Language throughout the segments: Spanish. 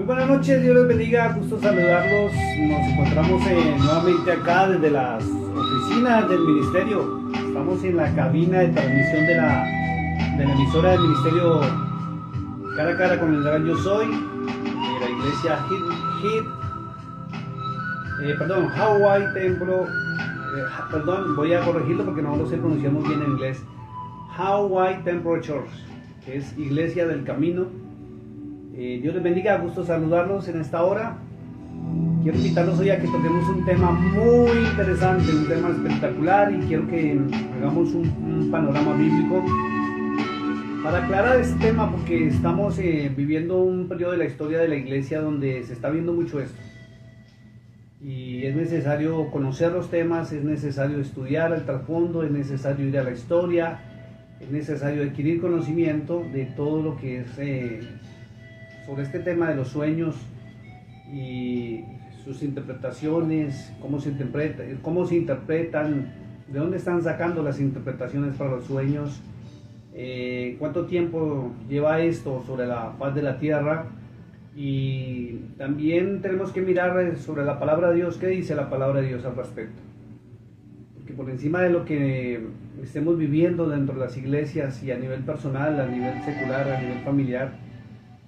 Muy buenas noches, Dios les bendiga, gusto saludarlos. Nos encontramos nuevamente acá desde las oficinas del ministerio. Estamos en la cabina de transmisión de la emisora del ministerio Cara a Cara con el Gran Yo Soy, de la iglesia Hawaii Templo, voy a corregirlo porque no lo sé pronunciar muy bien en inglés. Hawaii Temple Church, que es Iglesia del Camino. Dios les bendiga, gusto saludarlos en esta hora. Quiero invitarlos hoy a que toquemos un tema muy interesante, un tema espectacular, y quiero que hagamos un panorama bíblico para aclarar este tema, porque estamos viviendo un periodo de la historia de la iglesia donde se está viendo mucho esto. Y es necesario conocer los temas, es necesario estudiar el trasfondo, es necesario ir a la historia, es necesario adquirir conocimiento de todo lo que es sobre este tema de los sueños y sus interpretaciones, cómo se interpretan, de dónde están sacando las interpretaciones para los sueños, cuánto tiempo lleva esto sobre la faz de la tierra. Y también tenemos que mirar sobre la palabra de Dios, qué dice la palabra de Dios al respecto. Porque por encima de lo que estemos viviendo dentro de las iglesias y a nivel personal, a nivel secular, a nivel familiar,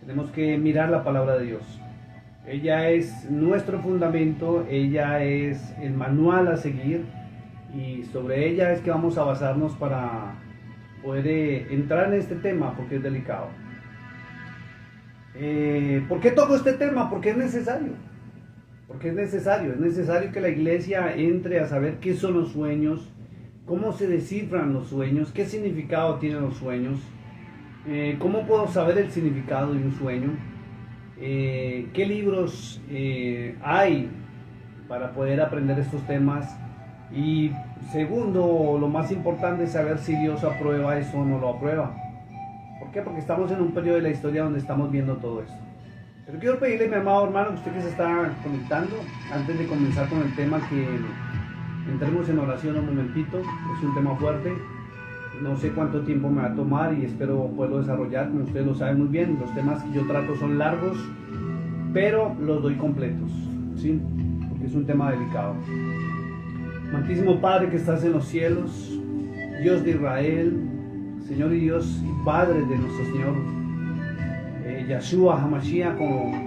tenemos que mirar la palabra de Dios. Ella es nuestro fundamento, ella es el manual a seguir, y sobre ella es que vamos a basarnos para poder entrar en este tema, porque es delicado. ¿Por qué toco este tema? Porque es necesario. Porque es necesario que la iglesia entre a saber qué son los sueños, cómo se descifran los sueños, qué significado tienen los sueños, cómo puedo saber el significado de un sueño, qué libros hay para poder aprender estos temas, y segundo, lo más importante es saber si Dios aprueba eso o no lo aprueba. ¿Por qué? Porque estamos en un periodo de la historia donde estamos viendo todo esto. Pero quiero pedirle, mi amado hermano, usted que se está conectando, antes de comenzar con el tema, que entremos en oración un momentito. Es un tema fuerte, no sé cuánto tiempo me va a tomar y espero poderlo desarrollar. Como usted lo sabe muy bien, los temas que yo trato son largos, pero los doy completos, ¿sí? Porque es un tema delicado. Amantísimo Padre que estás en los cielos, Dios de Israel, Señor y Dios y Padre de nuestro Señor Yahshua HaMashiach,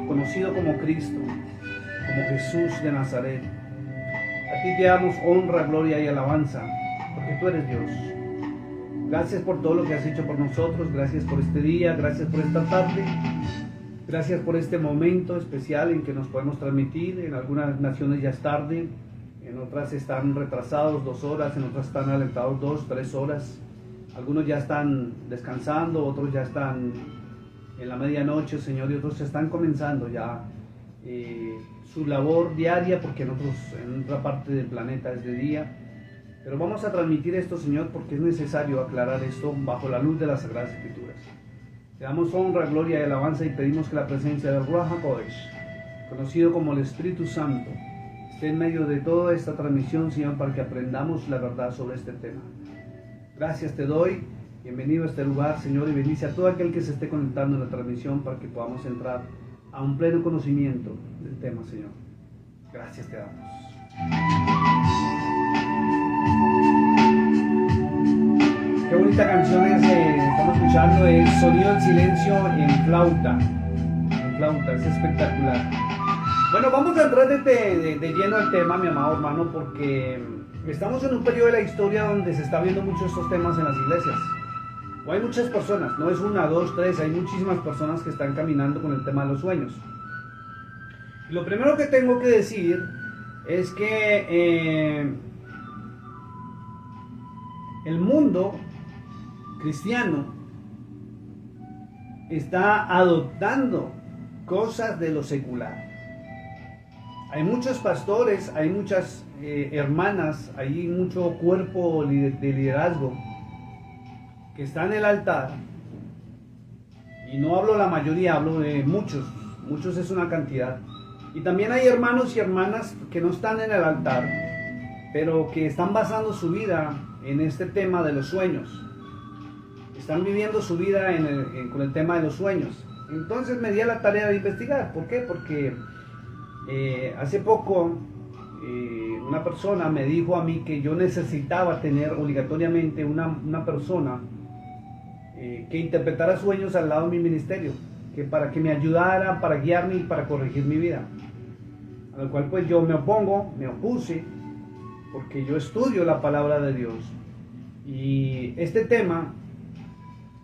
conocido como Cristo, como Jesús de Nazaret. A ti te damos honra, gloria y alabanza, porque tú eres Dios. Gracias por todo lo que has hecho por nosotros, gracias por este día, gracias por esta tarde, gracias por este momento especial en que nos podemos transmitir. En algunas naciones ya es tarde, en otras están retrasados 2 horas, en otras están adelantados 2, 3 horas. Algunos ya están descansando, otros ya están en la medianoche, Señor, y otros ya están comenzando ya su labor diaria, porque en otra parte del planeta es de día. Pero vamos a transmitir esto, Señor, porque es necesario aclarar esto bajo la luz de las Sagradas Escrituras. Te damos honra, gloria y alabanza, y pedimos que la presencia del Ruach HaKodesh, conocido como el Espíritu Santo, esté en medio de toda esta transmisión, Señor, para que aprendamos la verdad sobre este tema. Gracias te doy, bienvenido a este lugar, Señor, y bendice a todo aquel que se esté conectando en la transmisión para que podamos entrar a un pleno conocimiento del tema, Señor. Gracias te damos. Qué bonita canción estamos escuchando, es Sonido del Silencio en flauta, es espectacular. Bueno, vamos a entrar de lleno al tema, mi amado hermano, porque estamos en un periodo de la historia donde se está viendo mucho estos temas en las iglesias. O hay muchas personas, no es 1, 2, 3, hay muchísimas personas que están caminando con el tema de los sueños. Y lo primero que tengo que decir es que el mundo cristiano está adoptando cosas de lo secular. Hay muchos pastores, hay muchas hermanas, hay mucho cuerpo de liderazgo que está en el altar, y no hablo la mayoría, hablo de muchos es una cantidad, y también hay hermanos y hermanas que no están en el altar, pero que están basando su vida en este tema de los sueños, están viviendo su vida con el tema de los sueños. Entonces me di a la tarea de investigar. ¿Por qué? Porque hace poco una persona me dijo a mí que yo necesitaba tener obligatoriamente una persona que interpretara sueños al lado de mi ministerio, que para que me ayudara, para guiarme y para corregir mi vida. A lo cual pues yo me opuse, porque yo estudio la palabra de Dios. Y este tema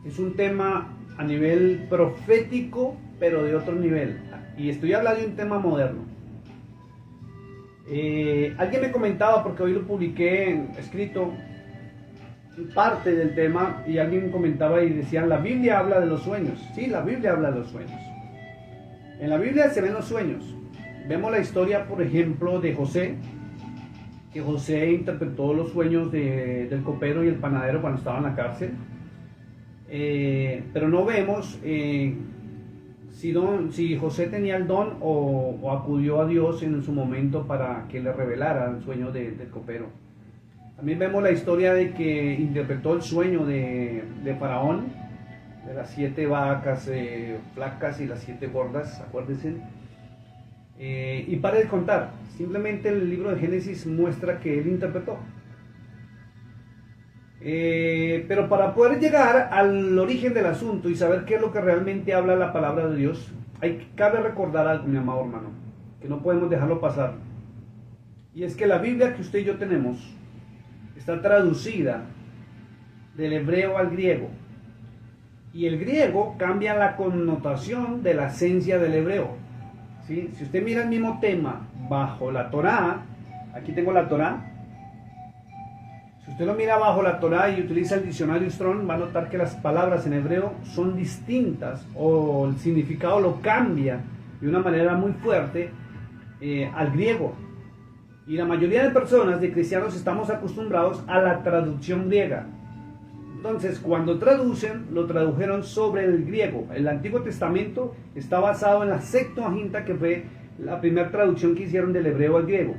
es un tema a nivel profético, pero de otro nivel. Y estoy hablando de un tema moderno. Alguien me comentaba, porque hoy lo publiqué escrito, parte del tema, y alguien comentaba y decían, la Biblia habla de los sueños. Sí, la Biblia habla de los sueños. En la Biblia se ven los sueños. Vemos la historia, por ejemplo, de José, que José interpretó los sueños del copero y el panadero cuando estaba en la cárcel. Pero no vemos si José tenía el don o acudió a Dios en su momento para que le revelara el sueño del copero. También vemos la historia de que interpretó el sueño de Faraón, de las 7 vacas flacas y las 7 gordas, acuérdense. Y para de contar, simplemente el libro de Génesis muestra que él interpretó. Pero para poder llegar al origen del asunto y saber qué es lo que realmente habla la palabra de Dios, cabe recordar algo, mi amado hermano, que no podemos dejarlo pasar. Y es que la Biblia que usted y yo tenemos está traducida del hebreo al griego. Y el griego cambia la connotación de la esencia del hebreo. ¿Sí? Si usted mira el mismo tema bajo la Torá, aquí tengo la Torá. Si usted lo mira bajo la Torá y utiliza el diccionario Strong, va a notar que las palabras en hebreo son distintas, o el significado lo cambia de una manera muy fuerte al griego. Y la mayoría de personas, de cristianos, estamos acostumbrados a la traducción griega. Entonces, cuando traducen, lo tradujeron sobre el griego. El Antiguo Testamento está basado en la Septuaginta, que fue la primera traducción que hicieron del hebreo al griego.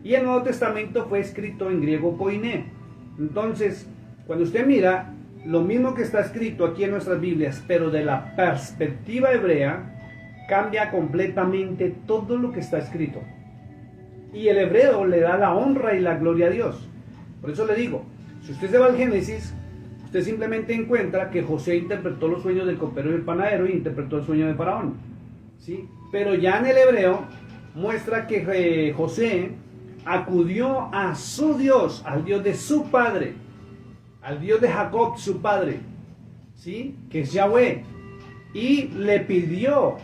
Y el Nuevo Testamento fue escrito en griego koiné. Entonces, cuando usted mira lo mismo que está escrito aquí en nuestras Biblias, pero de la perspectiva hebrea, cambia completamente todo lo que está escrito. Y el hebreo le da la honra y la gloria a Dios. Por eso le digo, si usted se va al Génesis, usted simplemente encuentra que José interpretó los sueños del copero y el panadero y interpretó el sueño de Faraón, ¿sí? Pero ya en el hebreo muestra que José acudió a su Dios, al Dios de su padre, al Dios de Jacob, su padre, ¿sí? Que es Yahweh, y le pidió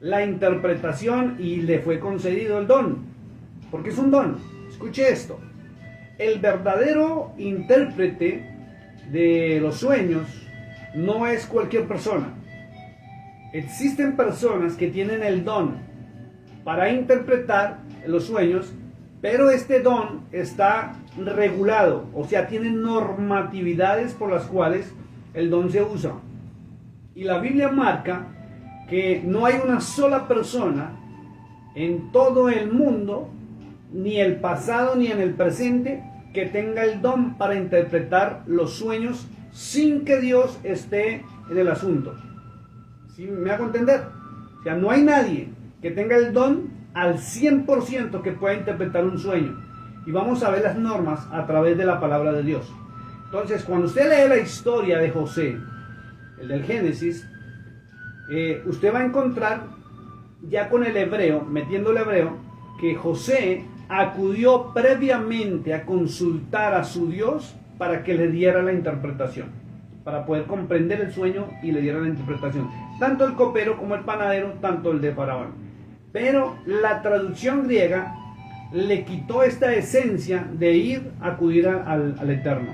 la interpretación y le fue concedido el don, porque es un don. Escuche esto: el verdadero intérprete de los sueños no es cualquier persona. Existen personas que tienen el don para interpretar los sueños, pero este don está regulado, o sea, tiene normatividades por las cuales el don se usa. Y la Biblia marca que no hay una sola persona en todo el mundo, ni el pasado ni en el presente, que tenga el don para interpretar los sueños sin que Dios esté en el asunto. ¿Sí me hago entender? O sea, no hay nadie que tenga el don al 100% que pueda interpretar un sueño. Y vamos a ver las normas a través de la palabra de Dios. Entonces, cuando usted lee la historia de José, el del Génesis, usted va a encontrar ya con el hebreo, metiendo el hebreo, que José acudió previamente a consultar a su Dios para que le diera la interpretación, para poder comprender el sueño y le diera la interpretación. Tanto el copero como el panadero, tanto el de Faraón. Pero la traducción griega le quitó esta esencia de acudir al Eterno.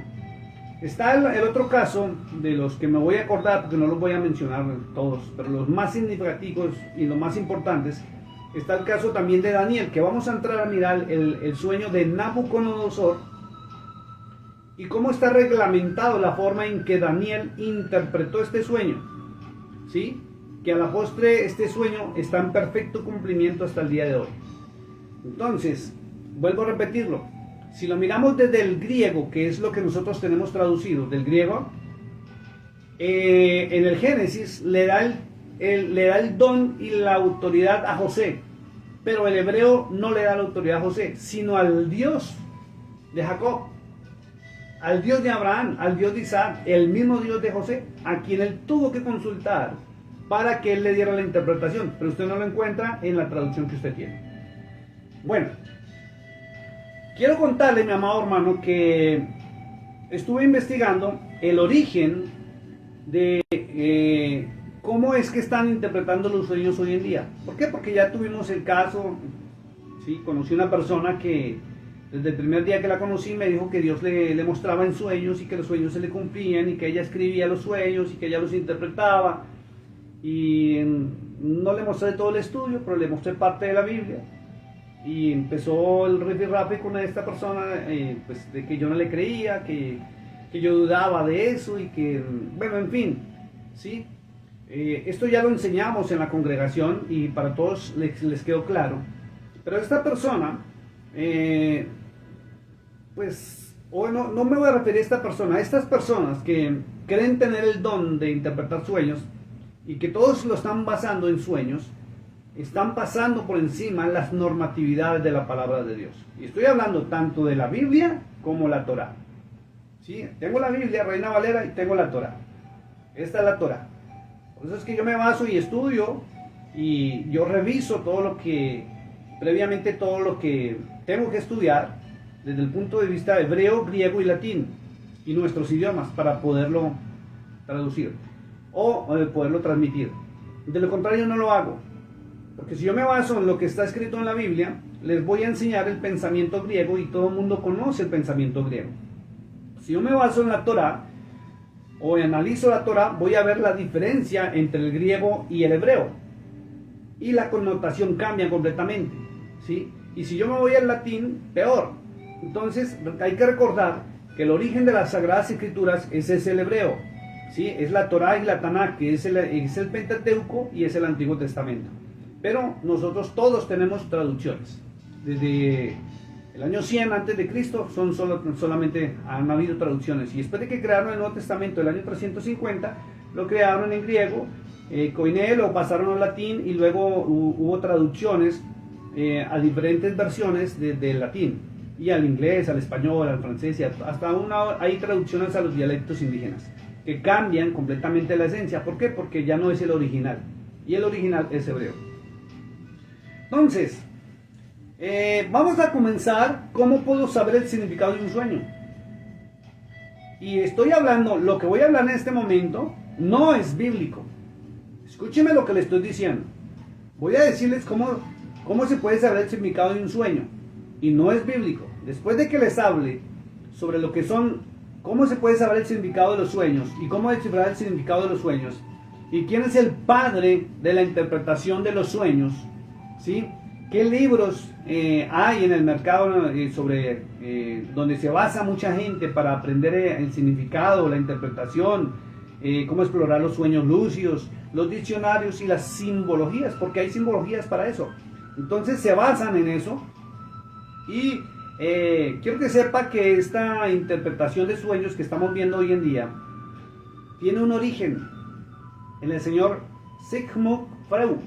Está el otro caso, de los que me voy a acordar, porque no los voy a mencionar todos, pero los más significativos y los más importantes. Está el caso también de Daniel, que vamos a entrar a mirar el sueño de Nabucodonosor y cómo está reglamentado la forma en que Daniel interpretó este sueño, ¿sí? Que a la postre este sueño está en perfecto cumplimiento hasta el día de hoy. Entonces, vuelvo a repetirlo, si lo miramos desde el griego, que es lo que nosotros tenemos traducido del griego, en el Génesis le da le da el don y la autoridad a José, pero el hebreo no le da la autoridad a José, sino al Dios de Jacob, al Dios de Abraham, al Dios de Isaac, el mismo Dios de José, a quien él tuvo que consultar para que él le diera la interpretación, pero usted no lo encuentra en la traducción que usted tiene. Bueno, quiero contarle, mi amado hermano, que estuve investigando el origen de cómo es que están interpretando los sueños hoy en día. ¿Por qué? Porque ya tuvimos el caso, ¿sí? Conocí una persona que desde el primer día que la conocí me dijo que Dios le mostraba en sueños y que los sueños se le cumplían y que ella escribía los sueños y que ella los interpretaba. Y no le mostré todo el estudio, pero le mostré parte de la Biblia. Y empezó el rifirrafe con esta persona, pues de que yo no le creía, que yo dudaba de eso y que, bueno, en fin, ¿sí? Esto ya lo enseñamos en la congregación y para todos les quedó claro. Pero esta persona, pues, hoy no me voy a referir a esta persona, a estas personas que creen tener el don de interpretar sueños y que todos lo están basando en sueños, están pasando por encima las normatividades de la palabra de Dios. Y estoy hablando tanto de la Biblia como la Torá. ¿Sí? Tengo la Biblia, Reina Valera, y tengo la Torá. Esta es la Torá. Por eso es que yo me baso y estudio y yo reviso todo lo que, previamente todo lo que tengo que estudiar desde el punto de vista hebreo, griego y latín y nuestros idiomas para poderlo traducir o poderlo transmitir. De lo contrario no lo hago. Porque si yo me baso en lo que está escrito en la Biblia, les voy a enseñar el pensamiento griego y todo el mundo conoce el pensamiento griego. Si yo me baso en la Torá o analizo la Torá, voy a ver la diferencia entre el griego y el hebreo. Y la connotación cambia completamente, ¿sí? Y si yo me voy al latín, peor. Entonces hay que recordar que el origen de las Sagradas Escrituras es el hebreo, ¿sí? Es la Torá y la Tanakh, que es el Pentateuco y es el Antiguo Testamento. Pero nosotros todos tenemos traducciones. Desde el año 100 antes de Cristo solamente han habido traducciones. Y después de que crearon el Nuevo Testamento, el año 350, lo crearon en griego, koiné, lo pasaron al latín y luego hubo traducciones a diferentes versiones del latín. Y al inglés, al español, al francés, y hasta hay traducciones a los dialectos indígenas que cambian completamente la esencia. ¿Por qué? Porque ya no es el original. Y el original es hebreo. Entonces, vamos a comenzar. ¿Cómo puedo saber el significado de un sueño? Y estoy hablando, lo que voy a hablar en este momento no es bíblico. Escúcheme lo que le estoy diciendo. Voy a decirles cómo se puede saber el significado de un sueño. Y no es bíblico. Después de que les hable sobre lo que son, cómo se puede saber el significado de los sueños y cómo descifrar el significado de los sueños y quién es el padre de la interpretación de los sueños, ¿sí? ¿Qué libros hay en el mercado sobre donde se basa mucha gente para aprender el significado, la interpretación, cómo explorar los sueños lúcidos, los diccionarios y las simbologías? Porque hay simbologías para eso. Entonces se basan en eso y quiero que sepa que esta interpretación de sueños que estamos viendo hoy en día tiene un origen en el señor Sigmund Freud.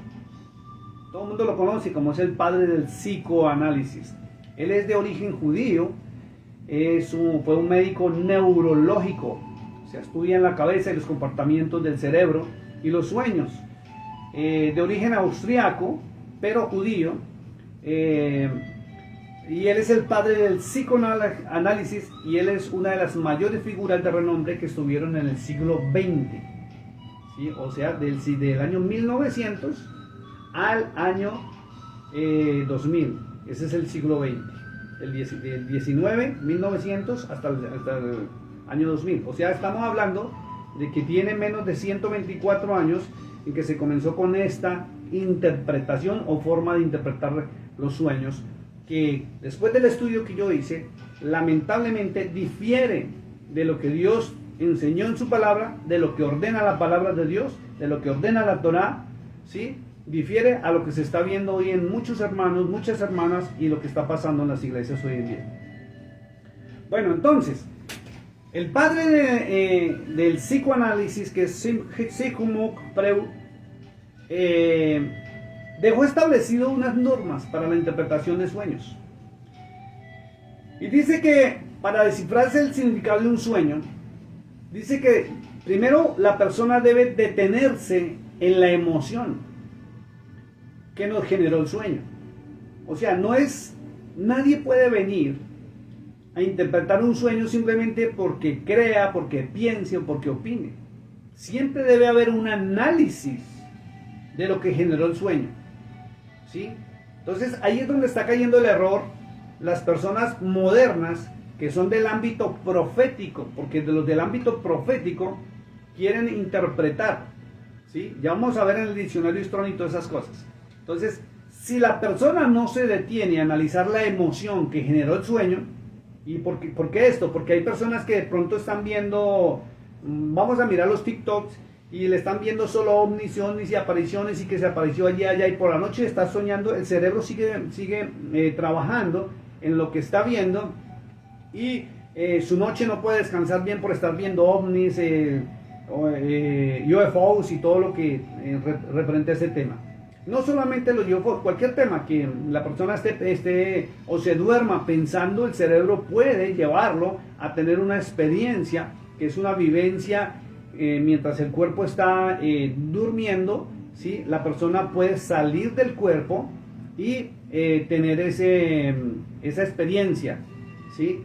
Todo el mundo lo conoce como es el padre del psicoanálisis. Él es de origen judío, fue un médico neurológico, o sea, estudia en la cabeza y los comportamientos del cerebro y los sueños. De origen austriaco, pero judío, y él es el padre del psicoanálisis y él es una de las mayores figuras de renombre que estuvieron en el siglo XX, ¿sí? O sea, del año 1900 al año 2000. Ese es el siglo XX, del 19, 1900 hasta el año 2000. O sea, estamos hablando de que tiene menos de 124 años en que se comenzó con esta interpretación o forma de interpretar los sueños, que después del estudio que yo hice, lamentablemente difiere de lo que Dios enseñó en su palabra, de lo que ordena la palabra de Dios, de lo que ordena la Torá, ¿sí? Difiere a lo que se está viendo hoy en muchos hermanos, muchas hermanas y lo que está pasando en las iglesias hoy en día. Bueno, entonces, el padre del psicoanálisis, que es Sigmund Freud, dejó establecido unas normas para la interpretación de sueños. Y dice que para descifrarse el significado de un sueño, dice que primero la persona debe detenerse en la emoción que nos generó el sueño. O sea, nadie puede venir a interpretar un sueño simplemente porque crea, porque piense o porque opine. Siempre debe haber un análisis de lo que generó el sueño, ¿sí? Entonces ahí es donde está cayendo el error las personas modernas que son del ámbito profético, porque de los del ámbito profético quieren interpretar, ¿sí? Ya vamos a ver en el diccionario Strong y todas esas cosas. Entonces, si la persona no se detiene a analizar la emoción que generó el sueño, ¿y por qué esto? Porque hay personas que de pronto están viendo, vamos a mirar los TikToks, y le están viendo solo ovnis y apariciones, y que se apareció allá, y por la noche está soñando, el cerebro sigue trabajando en lo que está viendo, y su noche no puede descansar bien por estar viendo ovnis, UFOs y todo lo que referente a ese tema. No solamente los UFOs, cualquier tema que la persona esté o se duerma pensando, el cerebro puede llevarlo a tener una experiencia, que es una vivencia mientras el cuerpo está durmiendo, ¿sí? La persona puede salir del cuerpo y tener esa experiencia, ¿sí?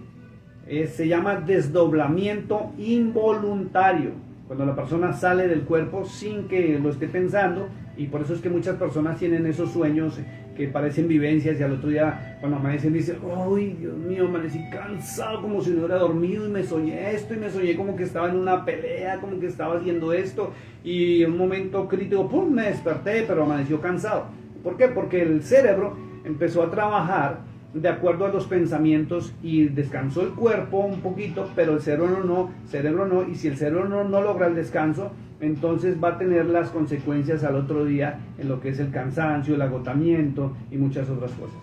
Se llama desdoblamiento involuntario, cuando la persona sale del cuerpo sin que lo esté pensando, y por eso es que muchas personas tienen esos sueños que parecen vivencias, y al otro día cuando amanecen dicen, ¡ay, Dios mío, amanecí cansado como si no hubiera dormido y me soñé esto, y me soñé como que estaba en una pelea, como que estaba haciendo esto, y en un momento crítico, ¡pum!, me desperté, pero amaneció cansado! ¿Por qué? Porque el cerebro empezó a trabajar de acuerdo a los pensamientos y descansó el cuerpo un poquito, pero el cerebro no, y si el cerebro no logra el descanso, entonces va a tener las consecuencias al otro día en lo que es el cansancio, el agotamiento y muchas otras cosas.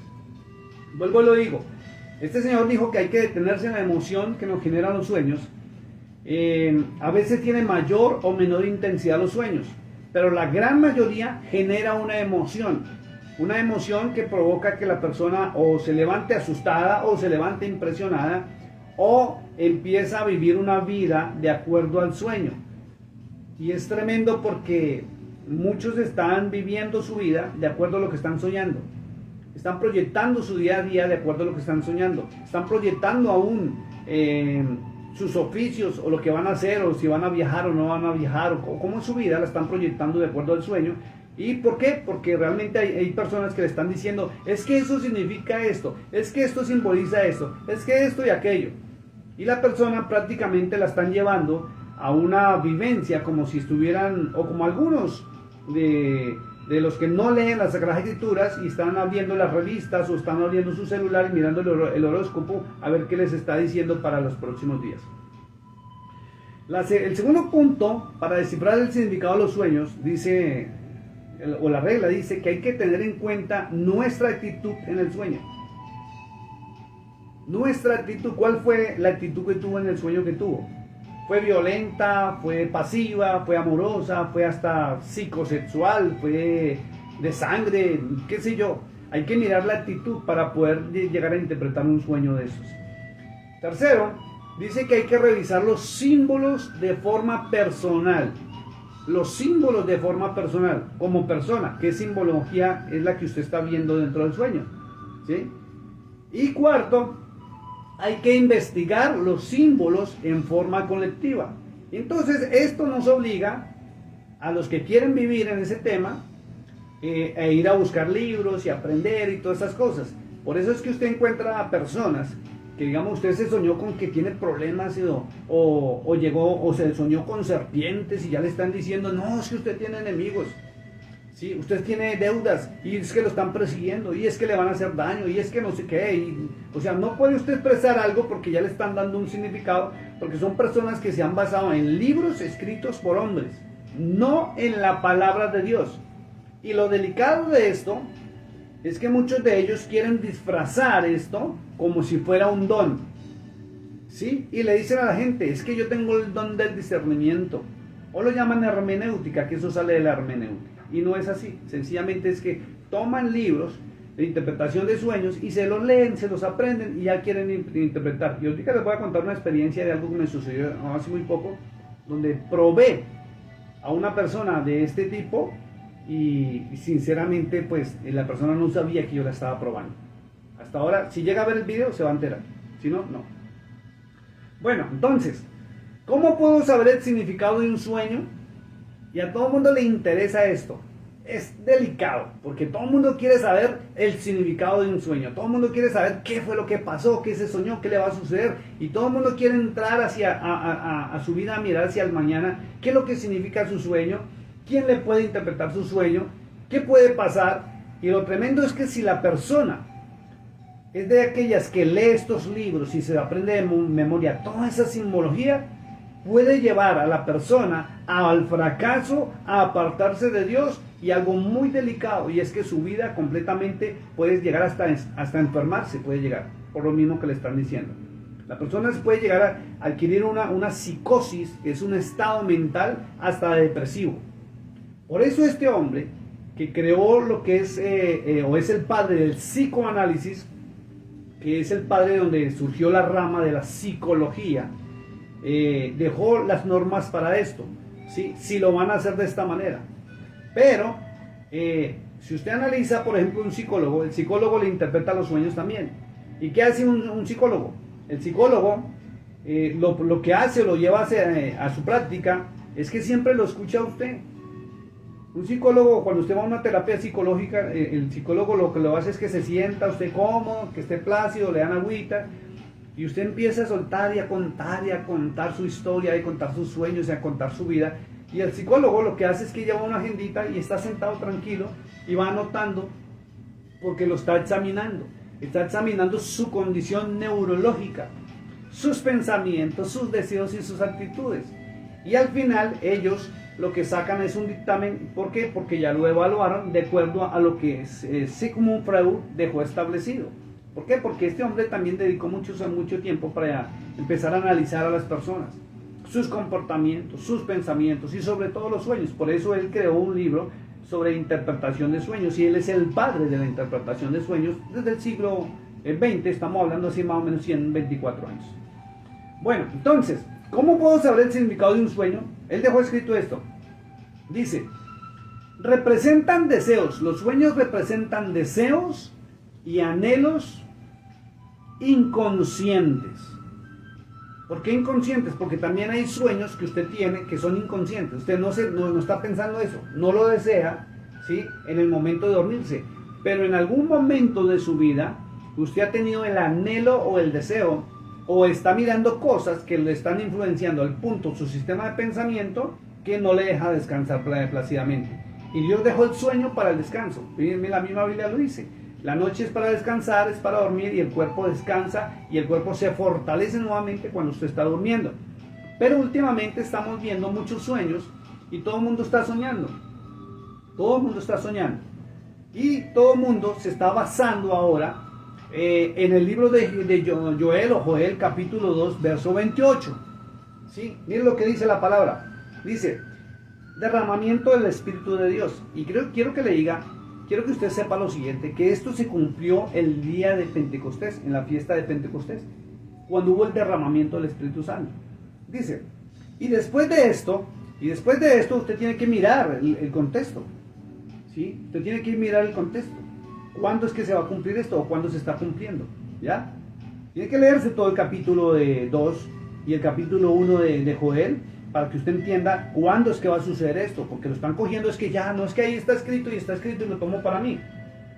Vuelvo y lo digo, este señor dijo que hay que detenerse en la emoción que nos generan los sueños. A veces tiene mayor o menor intensidad los sueños, pero la gran mayoría genera una emoción que provoca que la persona o se levante asustada o se levante impresionada o empieza a vivir una vida de acuerdo al sueño. Y es tremendo porque muchos están viviendo su vida de acuerdo a lo que están soñando. Están proyectando su día a día de acuerdo a lo que están soñando. Están proyectando aún sus oficios o lo que van a hacer, o si van a viajar o no van a viajar, o cómo es su vida, la están proyectando de acuerdo al sueño. ¿Y por qué? Porque realmente hay personas que le están diciendo, es que eso significa esto, es que esto simboliza esto, es que esto y aquello. Y la persona prácticamente la están llevando a una vivencia como si estuvieran, o como algunos de los que no leen las Sagradas Escrituras y están abriendo las revistas o están abriendo su celular y mirando el horóscopo a ver qué les está diciendo para los próximos días. El segundo punto para descifrar el significado de los sueños dice, o la regla dice, que hay que tener en cuenta nuestra actitud en el sueño. Nuestra actitud, ¿cuál fue la actitud que tuvo en el sueño que tuvo? ¿Fue violenta? ¿Fue pasiva? ¿Fue amorosa? ¿Fue hasta psicosexual? ¿Fue de sangre? ¿Qué sé yo? Hay que mirar la actitud para poder llegar a interpretar un sueño de esos. Tercero, dice que hay que revisar los símbolos de forma personal. Los símbolos de forma personal, como persona. ¿Qué simbología es la que usted está viendo dentro del sueño? ¿Sí? Y cuarto, hay que investigar los símbolos en forma colectiva. Entonces, esto nos obliga a los que quieren vivir en ese tema a ir a buscar libros y aprender y todas esas cosas. Por eso es que usted encuentra a personas que, digamos, usted se soñó con que tiene problemas o llegó o se soñó con serpientes y ya le están diciendo, no, es que usted tiene enemigos. Sí, usted tiene deudas y es que lo están persiguiendo y es que le van a hacer daño y es que no sé qué. O sea, no puede usted expresar algo porque ya le están dando un significado, porque son personas que se han basado en libros escritos por hombres, no en la palabra de Dios. Y lo delicado de esto es que muchos de ellos quieren disfrazar esto como si fuera un don. ¿Sí? Y le dicen a la gente, es que yo tengo el don del discernimiento. O lo llaman hermenéutica, que eso sale de la hermenéutica. y no es así. Sencillamente es que toman libros de interpretación de sueños y se los leen, se los aprenden y ya quieren interpretar. Y ahorita les voy a contar una experiencia de algo que me sucedió hace muy poco, donde probé a una persona de este tipo y sinceramente pues la persona no sabía que yo la estaba probando. Hasta ahora, si llega a ver el video se va a enterar, si no, no. Bueno, entonces, ¿cómo puedo saber el significado de un sueño? Y a todo el mundo le interesa esto. Es delicado, porque todo el mundo quiere saber el significado de un sueño. Todo el mundo quiere saber qué fue lo que pasó, qué se soñó, qué le va a suceder. Y todo el mundo quiere entrar a su vida, a mirar hacia el mañana, qué es lo que significa su sueño, quién le puede interpretar su sueño, qué puede pasar. Y lo tremendo es que si la persona es de aquellas que lee estos libros y se aprende de memoria toda esa simbología, puede llevar a la persona al fracaso, a apartarse de Dios y algo muy delicado, y es que su vida completamente puede llegar hasta enfermarse, puede llegar, por lo mismo que le están diciendo. La persona puede llegar a adquirir una psicosis, que es un estado mental hasta depresivo. Por eso este hombre, que creó lo que es, o es el padre del psicoanálisis, que es el padre donde surgió la rama de la psicología, dejó las normas para esto, ¿sí? Si lo van a hacer de esta manera. Pero, si usted analiza, por ejemplo, un psicólogo, el psicólogo le interpreta los sueños también. ¿Y qué hace un psicólogo? El psicólogo lo que hace, lo lleva a su práctica, es que siempre lo escucha a usted. Un psicólogo, cuando usted va a una terapia psicológica, el psicólogo lo que lo hace es que se sienta usted cómodo, que esté plácido, le dan agüita, y usted empieza a soltar y a contar su historia, y a contar sus sueños, y a contar su vida. Y el psicólogo lo que hace es que lleva una agendita y está sentado tranquilo y va anotando, porque lo está examinando su condición neurológica, sus pensamientos, sus deseos y sus actitudes. Y al final ellos lo que sacan es un dictamen. ¿Por qué? Porque ya lo evaluaron de acuerdo a lo que Sigmund Freud dejó establecido. ¿Por qué? Porque este hombre también dedicó mucho tiempo para empezar a analizar a las personas, sus comportamientos, sus pensamientos y sobre todo los sueños. Por eso él creó un libro sobre interpretación de sueños, y él es el padre de la interpretación de sueños desde el siglo XX, estamos hablando así más o menos 124 años. Bueno, entonces, ¿cómo puedo saber el significado de un sueño? Él dejó escrito esto. Dice, representan deseos, los sueños representan deseos y anhelos inconscientes. ¿Por qué inconscientes? Porque también hay sueños que usted tiene que son inconscientes. Usted no está pensando eso, no lo desea, ¿sí?, en el momento de dormirse. Pero en algún momento de su vida, usted ha tenido el anhelo o el deseo, o está mirando cosas que le están influenciando al punto su sistema de pensamiento, que no le deja descansar plácidamente. Y Dios dejó el sueño para el descanso. La misma Biblia lo dice. La noche es para descansar, es para dormir, y el cuerpo descansa y el cuerpo se fortalece nuevamente cuando usted está durmiendo. Pero últimamente estamos viendo muchos sueños y todo el mundo está soñando. Todo el mundo está soñando. Y todo el mundo se está basando ahora en el libro de Joel, capítulo 2, verso 28. ¿Sí? Miren lo que dice la palabra. Dice, derramamiento del Espíritu de Dios. Y quiero que le diga, quiero que usted sepa lo siguiente, que esto se cumplió el día de Pentecostés, en la fiesta de Pentecostés, cuando hubo el derramamiento del Espíritu Santo. Dice, y después de esto usted tiene que mirar el contexto. ¿Sí? Usted tiene que mirar el contexto. ¿Cuándo es que se va a cumplir esto o cuándo se está cumpliendo? ¿Ya? Tiene que leerse todo el capítulo 2 y el capítulo 1 de Joel, para que usted entienda cuándo es que va a suceder esto, porque lo están cogiendo, es que ya, no es que ahí está escrito y lo tomo para mí.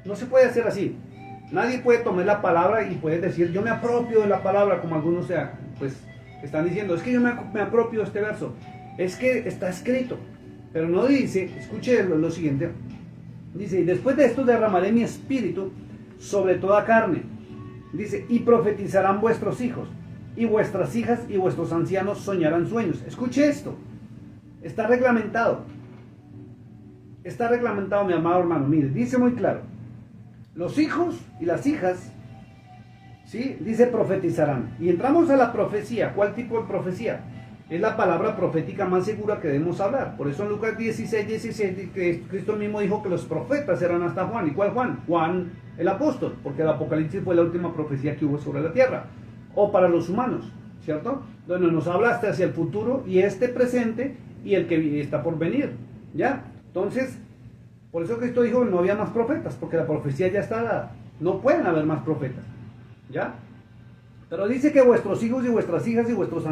No se puede hacer así. Nadie puede tomar la palabra y puede decir, yo me apropio de la palabra, como algunos pues están diciendo, es que yo me apropio de este verso. Es que está escrito, pero no dice, escuche lo siguiente, dice, y después de esto derramaré mi espíritu sobre toda carne. Dice, y profetizarán vuestros hijos, y vuestras hijas y vuestros ancianos soñarán sueños. Escuche esto. Está reglamentado. Está reglamentado, mi amado hermano. Mire, dice muy claro. Los hijos y las hijas, ¿sí?, dice profetizarán. Y entramos a la profecía. ¿Cuál tipo de profecía? es la palabra profética más segura que debemos hablar. Por eso en Lucas 16, Cristo mismo dijo que los profetas eran hasta Juan. ¿Y cuál Juan? Juan el apóstol, porque el Apocalipsis fue la última profecía que hubo sobre la tierra, o para los humanos, ¿cierto? Donde nos habla hasta hacia el futuro y este presente y el que está por venir, ¿ya? Entonces, por eso Cristo dijo que no había más profetas, porque la profecía ya está dada. No pueden haber más profetas, ¿ya? Pero dice que vuestros hijos y vuestras hijas y vuestros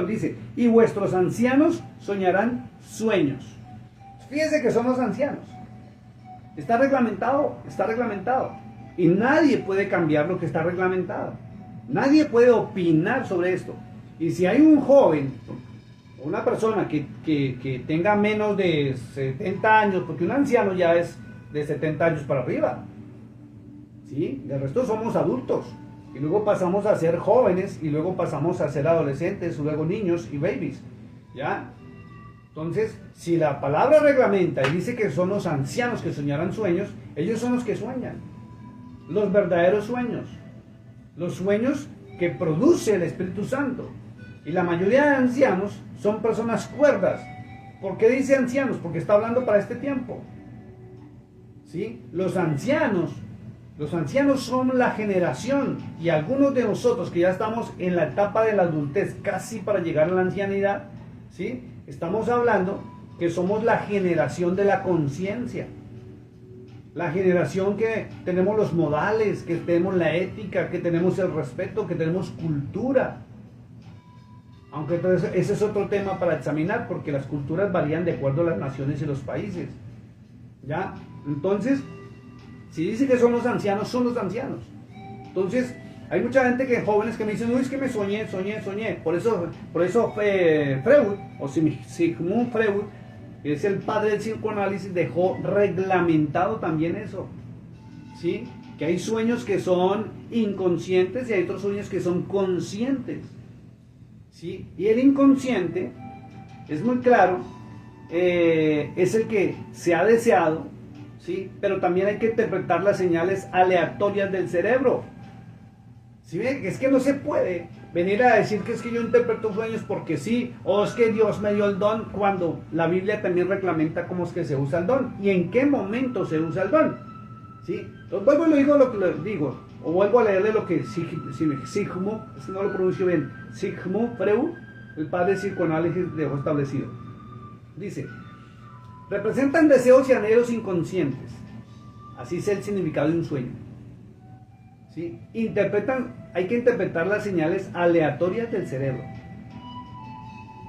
dice, y vuestros ancianos soñarán sueños. Fíjense que son los ancianos. Está reglamentado, está reglamentado. Y nadie puede cambiar lo que está reglamentado. Nadie puede opinar sobre esto. Y si hay un joven, una persona que tenga menos de 70 años, porque un anciano ya es de 70 años para arriba, ¿sí? De resto somos adultos. Y luego pasamos a ser jóvenes, y luego pasamos a ser adolescentes, y luego niños y babies, ¿ya? Entonces, si la palabra reglamenta y dice que son los ancianos que soñarán sueños, ellos son los que sueñan. Los verdaderos sueños. Los sueños que produce el Espíritu Santo. Y la mayoría de ancianos son personas cuerdas. ¿Por qué dice ancianos? Porque está hablando para este tiempo. ¿Sí? Los ancianos son la generación, y algunos de nosotros que ya estamos en la etapa de la adultez, casi para llegar a la ancianidad, ¿sí? Estamos hablando que somos la generación de la conciencia, la generación que tenemos los modales, que tenemos la ética, que tenemos el respeto, que tenemos cultura. Aunque entonces ese es otro tema para examinar, porque las culturas varían de acuerdo a las naciones y los países, ¿ya? Entonces, si dice que son los ancianos, son los ancianos. Entonces, hay mucha gente jóvenes que me dicen, no, es que me soñé. Por eso Freud, o Sigmund Freud, que es el padre del psicoanálisis, dejó reglamentado también eso. ¿Sí? Que hay sueños que son inconscientes y hay otros sueños que son conscientes. ¿Sí? Y el inconsciente, es muy claro, es el que se ha deseado, ¿sí? Pero también hay que interpretar las señales aleatorias del cerebro. ¿Sí? Es que no se puede venir a decir que es que yo interpreto sueños porque sí, o es que Dios me dio el don, cuando la Biblia también reglamenta cómo es que se usa el don y en qué momento se usa el don. ¿Sí? Entonces vuelvo y le digo lo que le digo, o vuelvo a leerle lo que Sigmund, no lo pronuncio bien, Sigmund Freud, el padre del psicoanálisis, dejó establecido. Dice: representan deseos y anhelos inconscientes. Así es el significado de un sueño. ¿Sí? Hay que interpretar las señales aleatorias del cerebro.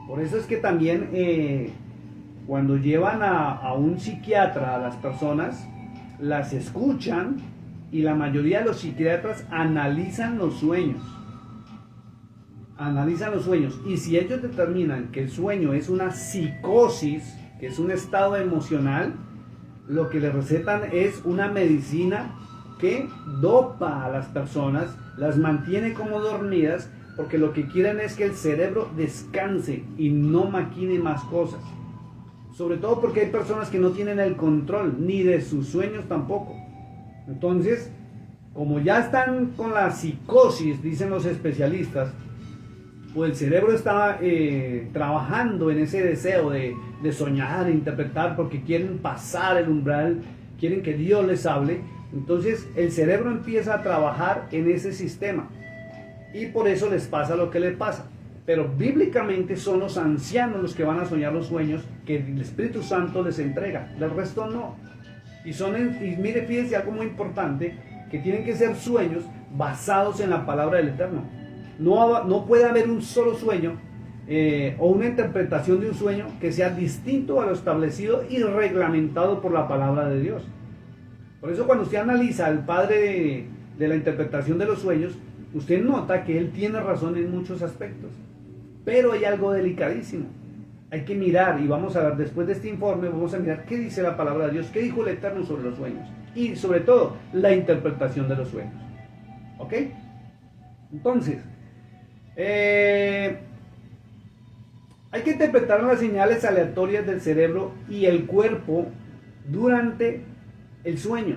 Por eso es que también cuando llevan a un psiquiatra a las personas, las escuchan, y la mayoría de los psiquiatras analizan los sueños. Analizan los sueños. Y si ellos determinan que el sueño es una psicosis, que es un estado emocional, lo que le recetan es una medicina que dopa a las personas, las mantiene como dormidas, porque lo que quieren es que el cerebro descanse y no maquine más cosas. Sobre todo porque hay personas que no tienen el control, ni de sus sueños tampoco. Entonces, como ya están con la psicosis, dicen los especialistas, pues el cerebro está trabajando en ese deseo de soñar, de interpretar, porque quieren pasar el umbral, quieren que Dios les hable. Entonces el cerebro empieza a trabajar en ese sistema y por eso les pasa lo que les pasa. Pero bíblicamente son los ancianos los que van a soñar los sueños que el Espíritu Santo les entrega, del resto no. Y mire, fíjense algo muy importante, que tienen que ser sueños basados en la palabra del Eterno. No puede haber un solo sueño o una interpretación de un sueño que sea distinto a lo establecido y reglamentado por la palabra de Dios. Por eso cuando usted analiza al padre de la interpretación de los sueños, usted nota que él tiene razón en muchos aspectos. Pero hay algo delicadísimo. Hay que mirar, y vamos a ver, después de este informe, vamos a mirar qué dice la palabra de Dios, qué dijo el Eterno sobre los sueños. Y sobre todo, la interpretación de los sueños. ¿Ok? Entonces, hay que interpretar las señales aleatorias del cerebro y el cuerpo durante el sueño,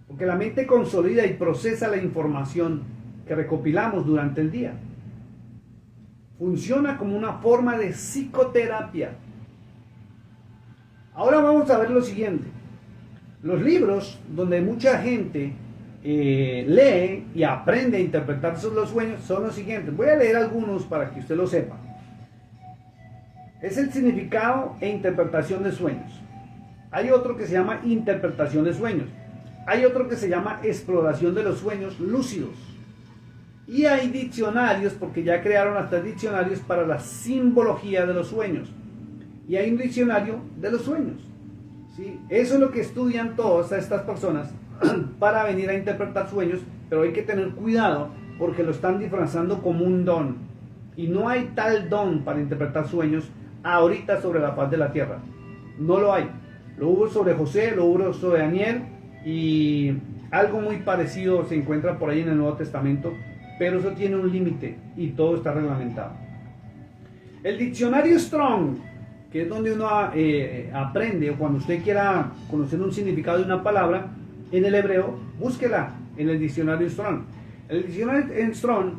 porque la mente consolida y procesa la información que recopilamos durante el día. Funciona como una forma de psicoterapia. Ahora vamos a ver lo siguiente. Los libros donde mucha gente lee y aprende a interpretar los sueños son los siguientes. Voy a leer algunos para que usted lo sepa. Es el significado e interpretación de sueños. Hay otro que se llama interpretación de sueños. Hay otro que se llama exploración de los sueños lúcidos. Y hay diccionarios, porque ya crearon hasta diccionarios para la simbología de los sueños. Y hay un diccionario de los sueños. ¿Sí? Eso es lo que estudian todas estas personas para venir a interpretar sueños, pero hay que tener cuidado porque lo están disfrazando como un don. Y no hay tal don para interpretar sueños ahorita sobre la faz de la tierra. No lo hay. Lo hubo sobre José, lo hubo sobre Daniel y algo muy parecido se encuentra por ahí en el Nuevo Testamento, pero eso tiene un límite y todo está reglamentado. El diccionario Strong, que es donde uno aprende, o cuando usted quiera conocer un significado de una palabra en el hebreo, búsquela en el diccionario Strong. El diccionario Strong,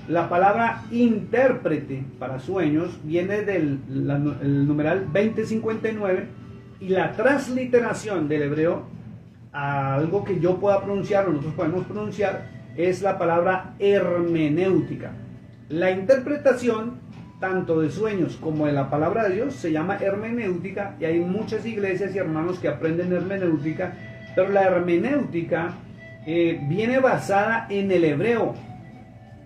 la palabra intérprete para sueños viene del el numeral 2059 y la transliteración del hebreo a algo que yo pueda pronunciar o nosotros podemos pronunciar es la palabra hermenéutica. La interpretación tanto de sueños como de la palabra de Dios se llama hermenéutica y hay muchas iglesias y hermanos que aprenden hermenéutica, pero la hermenéutica viene basada en el hebreo,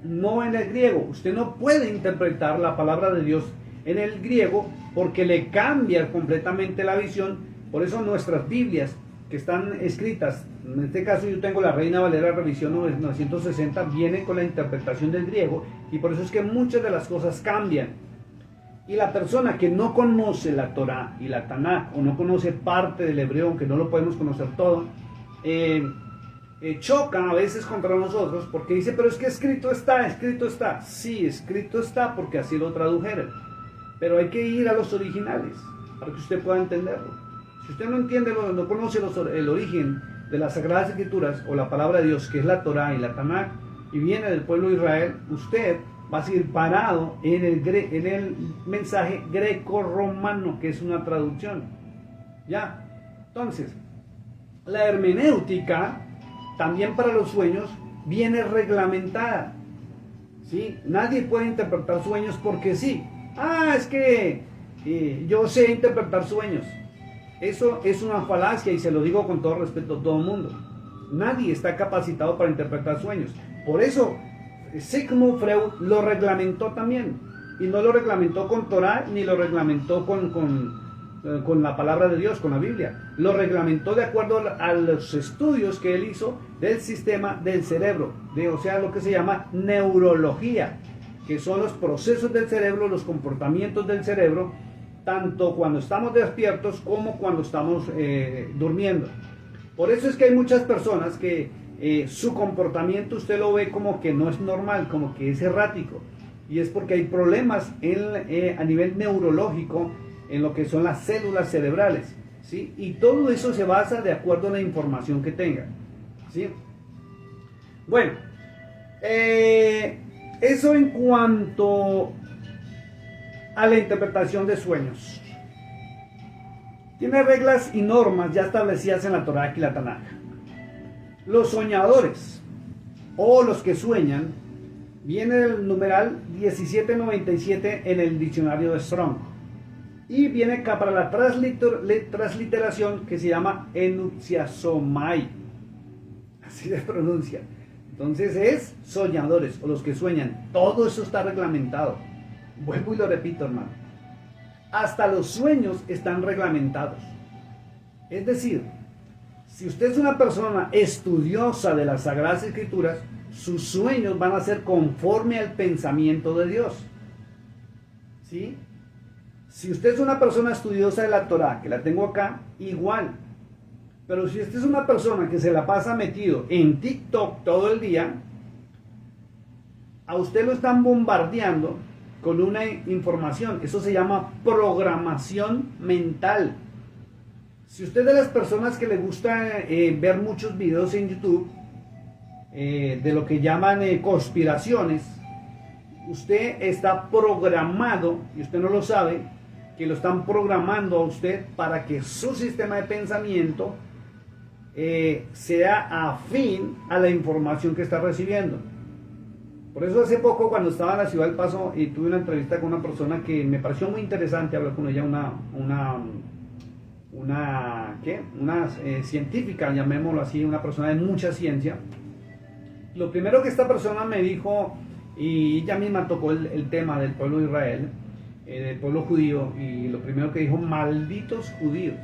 no en el griego. Usted no puede interpretar la palabra de Dios en el griego porque le cambia completamente la visión. Por eso nuestras Biblias que están escritas, en este caso yo tengo la Reina Valera Revisión 960, viene con la interpretación del griego y por eso es que muchas de las cosas cambian. Y la persona que no conoce la Torá y la Tanakh o no conoce parte del hebreo, aunque no lo podemos conocer todo, choca a veces contra nosotros porque dice, pero es que escrito está, escrito está. Sí, escrito está porque así lo tradujeron, pero hay que ir a los originales para que usted pueda entenderlo. Si usted no entiende, no conoce el origen de las Sagradas Escrituras o la palabra de Dios, que es la Torá y la Tanakh, y viene del pueblo de Israel, usted va a seguir parado en el mensaje greco-romano, que es una traducción. ¿Ya? Entonces, la hermenéutica, también para los sueños, viene reglamentada. ¿Sí? Nadie puede interpretar sueños porque sí. Ah, es que yo sé interpretar sueños. Eso es una falacia y se lo digo con todo respeto a todo el mundo. Nadie está capacitado para interpretar sueños. Por eso Sigmund Freud lo reglamentó también. Y no lo reglamentó con Torah ni lo reglamentó con la palabra de Dios, con la Biblia. Lo reglamentó de acuerdo a los estudios que él hizo del sistema del cerebro. O sea, lo que se llama neurología, que son los procesos del cerebro, los comportamientos del cerebro, tanto cuando estamos despiertos como cuando estamos durmiendo. Por eso es que hay muchas personas que su comportamiento usted lo ve como que no es normal, como que es errático, y es porque hay problemas a nivel neurológico en lo que son las células cerebrales, ¿sí? Y todo eso se basa de acuerdo a la información que tenga, ¿sí? Bueno, eso en cuanto a la interpretación de sueños. Tiene reglas y normas ya establecidas en la Torá y la Tanakh. Los soñadores o los que sueñan viene del numeral 1797 en el diccionario de Strong y viene acá para la transliteración que se llama enunciasomai, así se pronuncia. Entonces es soñadores o los que sueñan. Todo eso está reglamentado. Vuelvo y lo repito, hermano. Hasta los sueños están reglamentados. Es decir, si usted es una persona estudiosa de las Sagradas Escrituras, sus sueños van a ser conforme al pensamiento de Dios. ¿Sí? Si usted es una persona estudiosa de la Torá, que la tengo acá, igual. Pero si usted es una persona que se la pasa metido en TikTok todo el día, a usted lo están bombardeando con una información. Eso se llama programación mental. Si usted es de las personas que le gusta ver muchos videos en YouTube de lo que llaman conspiraciones, usted está programado, y usted no lo sabe, que lo están programando a usted para que su sistema de pensamiento sea afín a la información que está recibiendo. Por eso hace poco, cuando estaba en la ciudad del Paso, y tuve una entrevista con una persona que me pareció muy interesante hablar con ella, una científica, llamémoslo así, una persona de mucha ciencia. Lo primero que esta persona me dijo, y ella misma tocó el tema del pueblo de Israel, del pueblo judío, y lo primero que dijo: malditos judíos.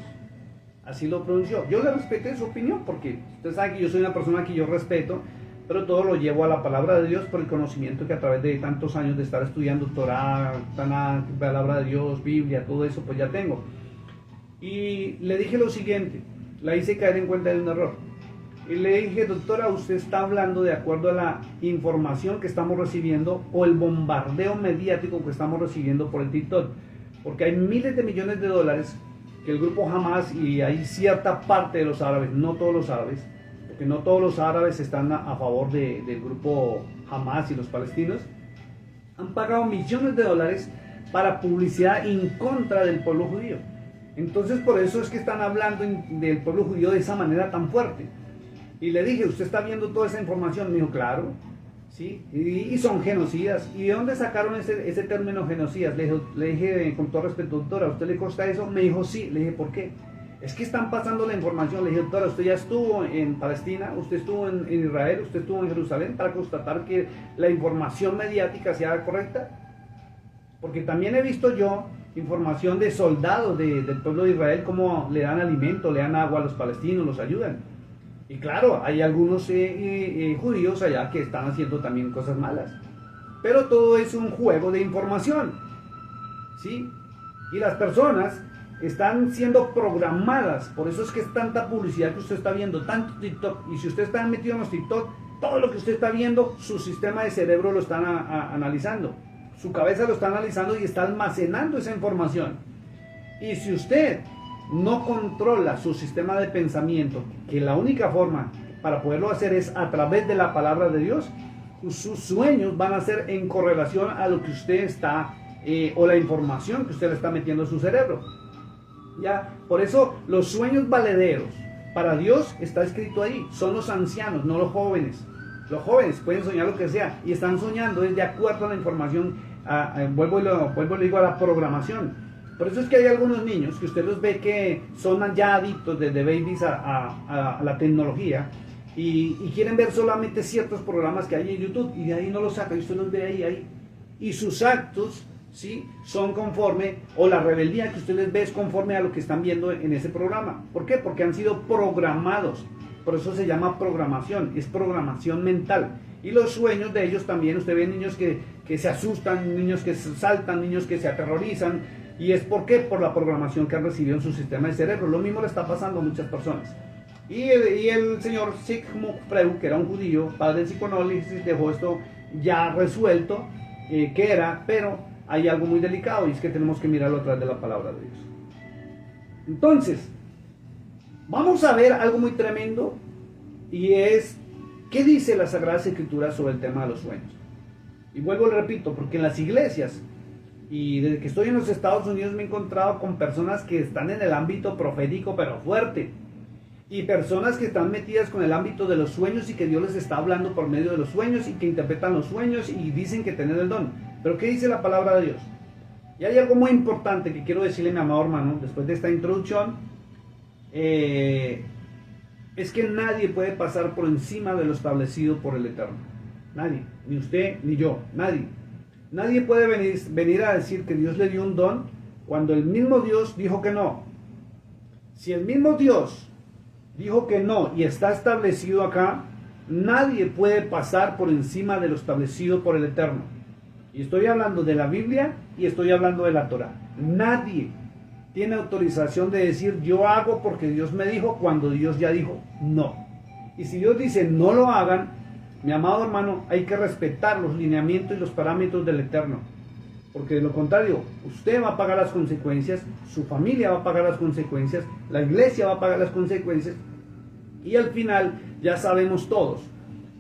Así lo pronunció. Yo le respeté su opinión, porque usted sabe que yo soy una persona que yo respeto, pero todo lo llevo a la palabra de Dios por el conocimiento que a través de tantos años de estar estudiando Torah, Tanakh, palabra de Dios, Biblia, todo eso, pues ya tengo. Y le dije lo siguiente, la hice caer en cuenta de un error. Y le dije: doctora, usted está hablando de acuerdo a la información que estamos recibiendo o el bombardeo mediático que estamos recibiendo por el TikTok. Porque hay miles de millones de dólares que el grupo Hamas, y hay cierta parte de los árabes, no todos los árabes, porque no todos los árabes están a favor del grupo Hamas y los palestinos, han pagado millones de dólares para publicidad en contra del pueblo judío. Entonces por eso es que están hablando del pueblo judío de esa manera tan fuerte. Y le dije: ¿usted está viendo toda esa información? Me dijo: claro, ¿sí? Y son genocidas. ¿Y de dónde sacaron ese término genocidas? Le dije con todo respeto: doctora, ¿a usted le consta eso? Me dijo: sí. Le dije: ¿por qué? Es que están pasando la información. Le dije: doctora, usted ya estuvo en Palestina, usted estuvo en Israel, usted estuvo en Jerusalén para constatar que la información mediática sea correcta. Porque también he visto yo información de soldados del pueblo de Israel, cómo le dan alimento, le dan agua a los palestinos, los ayudan. Y claro, hay algunos judíos allá que están haciendo también cosas malas. Pero todo es un juego de información, ¿sí? Y las personas están siendo programadas. Por eso es que es tanta publicidad que usted está viendo, tanto TikTok. Y si usted está metido en los TikTok, todo lo que usted está viendo, su sistema de cerebro lo están analizando. Su cabeza lo está analizando y está almacenando esa información. Y si usted no controla su sistema de pensamiento, que la única forma para poderlo hacer es a través de la palabra de Dios, sus sueños van a ser en correlación a lo que usted está, o la información que usted le está metiendo a su cerebro. ¿Ya? Por eso los sueños valederos para Dios está escrito ahí, son los ancianos, no los jóvenes. Los jóvenes pueden soñar lo que sea y están soñando de acuerdo a la información, vuelvo y le digo, a la programación. Por eso es que hay algunos niños que usted los ve que son ya adictos desde babies a la tecnología y quieren ver solamente ciertos programas que hay en YouTube, y de ahí no los saca y usted los ve ahí. Y sus actos, ¿sí?, son conforme, o la rebeldía que usted les ve es conforme a lo que están viendo en ese programa. ¿Por qué? Porque han sido programados. Por eso se llama programación, es programación mental. Y los sueños de ellos también, usted ve niños que se asustan, niños que saltan, niños que se aterrorizan. ¿Y es por qué? Por la programación que han recibido en su sistema de cerebro. Lo mismo le está pasando a muchas personas. Y el señor Sigmund Freud, que era un judío, padre del psicoanálisis, dejó esto ya resuelto, que era, pero hay algo muy delicado, y es que tenemos que mirarlo a través de la palabra de Dios. Entonces, vamos a ver algo muy tremendo, y es, ¿qué dice la Sagrada Escritura sobre el tema de los sueños? Y vuelvo, le repito, porque en las iglesias, y desde que estoy en los Estados Unidos, me he encontrado con personas que están en el ámbito profético, pero fuerte, y personas que están metidas con el ámbito de los sueños, y que Dios les está hablando por medio de los sueños, y que interpretan los sueños, y dicen que tienen el don. Pero ¿qué dice la palabra de Dios? Y hay algo muy importante que quiero decirle, mi amado hermano, después de esta introducción, es que nadie puede pasar por encima de lo establecido por el Eterno. Nadie, ni usted, ni yo, nadie. Nadie puede venir a decir que Dios le dio un don cuando el mismo Dios dijo que no. Si el mismo Dios dijo que no y está establecido acá, nadie puede pasar por encima de lo establecido por el Eterno. Y estoy hablando de la Biblia y estoy hablando de la Torah. Nadie tiene autorización de decir yo hago porque Dios me dijo, cuando Dios ya dijo no. Y si Dios dice no lo hagan, mi amado hermano, hay que respetar los lineamientos y los parámetros del Eterno, porque de lo contrario, usted va a pagar las consecuencias, su familia va a pagar las consecuencias, la iglesia va a pagar las consecuencias, y al final ya sabemos todos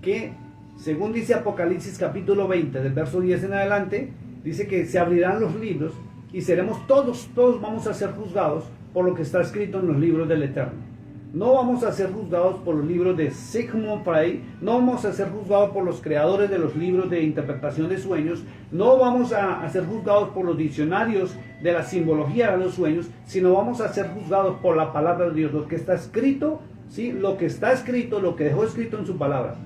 que según dice Apocalipsis capítulo 20, del verso 10 en adelante, dice que se abrirán los libros y seremos todos vamos a ser juzgados por lo que está escrito en los libros del Eterno. No vamos a ser juzgados por los libros de Sigmund Freud, no vamos a ser juzgados por los creadores de los libros de interpretación de sueños, no vamos a ser juzgados por los diccionarios de la simbología de los sueños, sino vamos a ser juzgados por la palabra de Dios, lo que está escrito, ¿sí? Lo que está escrito, lo que dejó escrito en su palabra.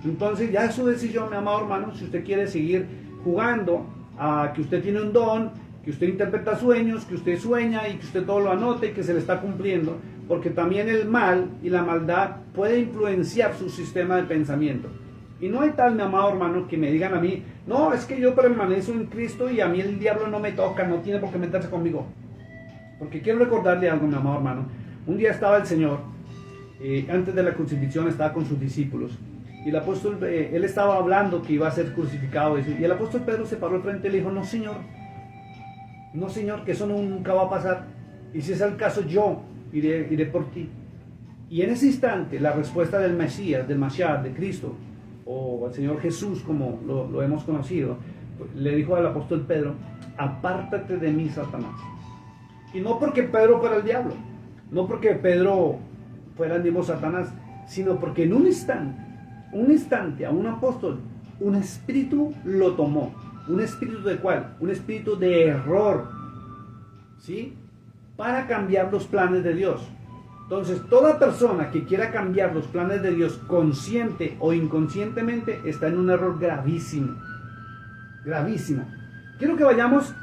Entonces ya es su decisión, mi amado hermano, si usted quiere seguir jugando a que usted tiene un don, que usted interpreta sueños, que usted sueña y que usted todo lo anote y que se le está cumpliendo, porque también el mal y la maldad puede influenciar su sistema de pensamiento. Y no hay tal, mi amado hermano, que me digan a mí, no, es que yo permanezco en Cristo y a mí el diablo no me toca, no tiene por qué meterse conmigo. Porque quiero recordarle algo, mi amado hermano. Un día estaba el Señor, antes de la crucifixión estaba con sus discípulos, y el apóstol, él estaba hablando que iba a ser crucificado, y el apóstol Pedro se paró al frente y le dijo, no señor, que eso nunca va a pasar, y si es el caso yo iré por ti. Y en ese instante la respuesta del Mesías, del Mashiach, de Cristo, o al Señor Jesús como lo hemos conocido, le dijo al apóstol Pedro, apártate de mí, Satanás. Y no porque Pedro fuera el diablo, no porque Pedro fuera el mismo Satanás, sino porque en un instante a un apóstol, un espíritu lo tomó. ¿Un espíritu de cuál? Un espíritu de error, ¿sí? Para cambiar los planes de Dios. Entonces, toda persona que quiera cambiar los planes de Dios consciente o inconscientemente está en un error gravísimo. Gravísimo. Quiero que vayamos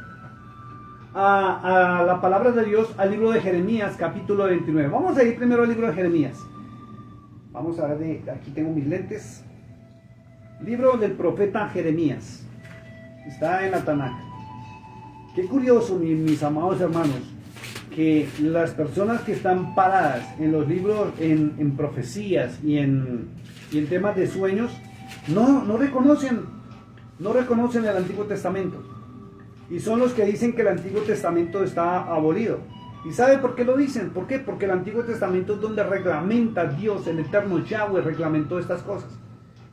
a la palabra de Dios, al libro de Jeremías, capítulo 29. Vamos a ir primero al libro de Jeremías. Vamos a ver, aquí tengo mis lentes. Libro del profeta Jeremías. Está en la Tanakh. Qué curioso, mis amados hermanos, que las personas que están paradas en los libros, en profecías y en temas de sueños, no reconocen el Antiguo Testamento. Y son los que dicen que el Antiguo Testamento está abolido. ¿Y sabe por qué lo dicen? ¿Por qué? Porque el Antiguo Testamento es donde reglamenta Dios, el eterno Yahweh, reglamentó estas cosas.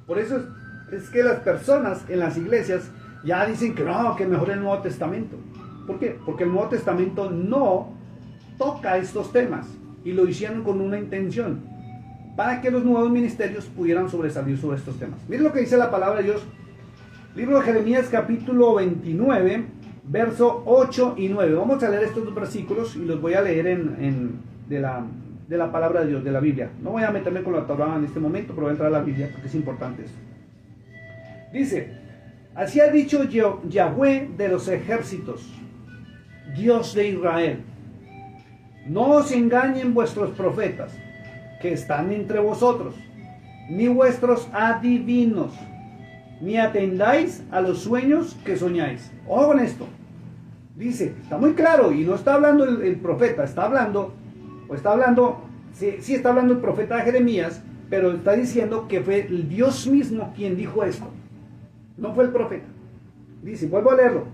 Por eso es que las personas en las iglesias ya dicen que no, que mejor el Nuevo Testamento. ¿Por qué? Porque el Nuevo Testamento no toca estos temas y lo hicieron con una intención, para que los nuevos ministerios pudieran sobresalir sobre estos temas. Miren lo que dice la palabra de Dios. Libro de Jeremías capítulo 29, verso 8 y 9. Vamos a leer estos dos versículos y los voy a leer de la palabra de Dios, de la Biblia. No voy a meterme con la Torá en este momento, pero voy a entrar a la Biblia porque es importante esto. Dice, así ha dicho Yahweh de los ejércitos, Dios de Israel. No os engañen vuestros profetas, que están entre vosotros, ni vuestros adivinos, ni atendáis a los sueños que soñáis. Ojo con esto. Dice, está muy claro, y no está hablando el profeta, está hablando el profeta Jeremías, pero está diciendo que fue el Dios mismo quien dijo esto. No fue el profeta. Dice, vuelvo a leerlo.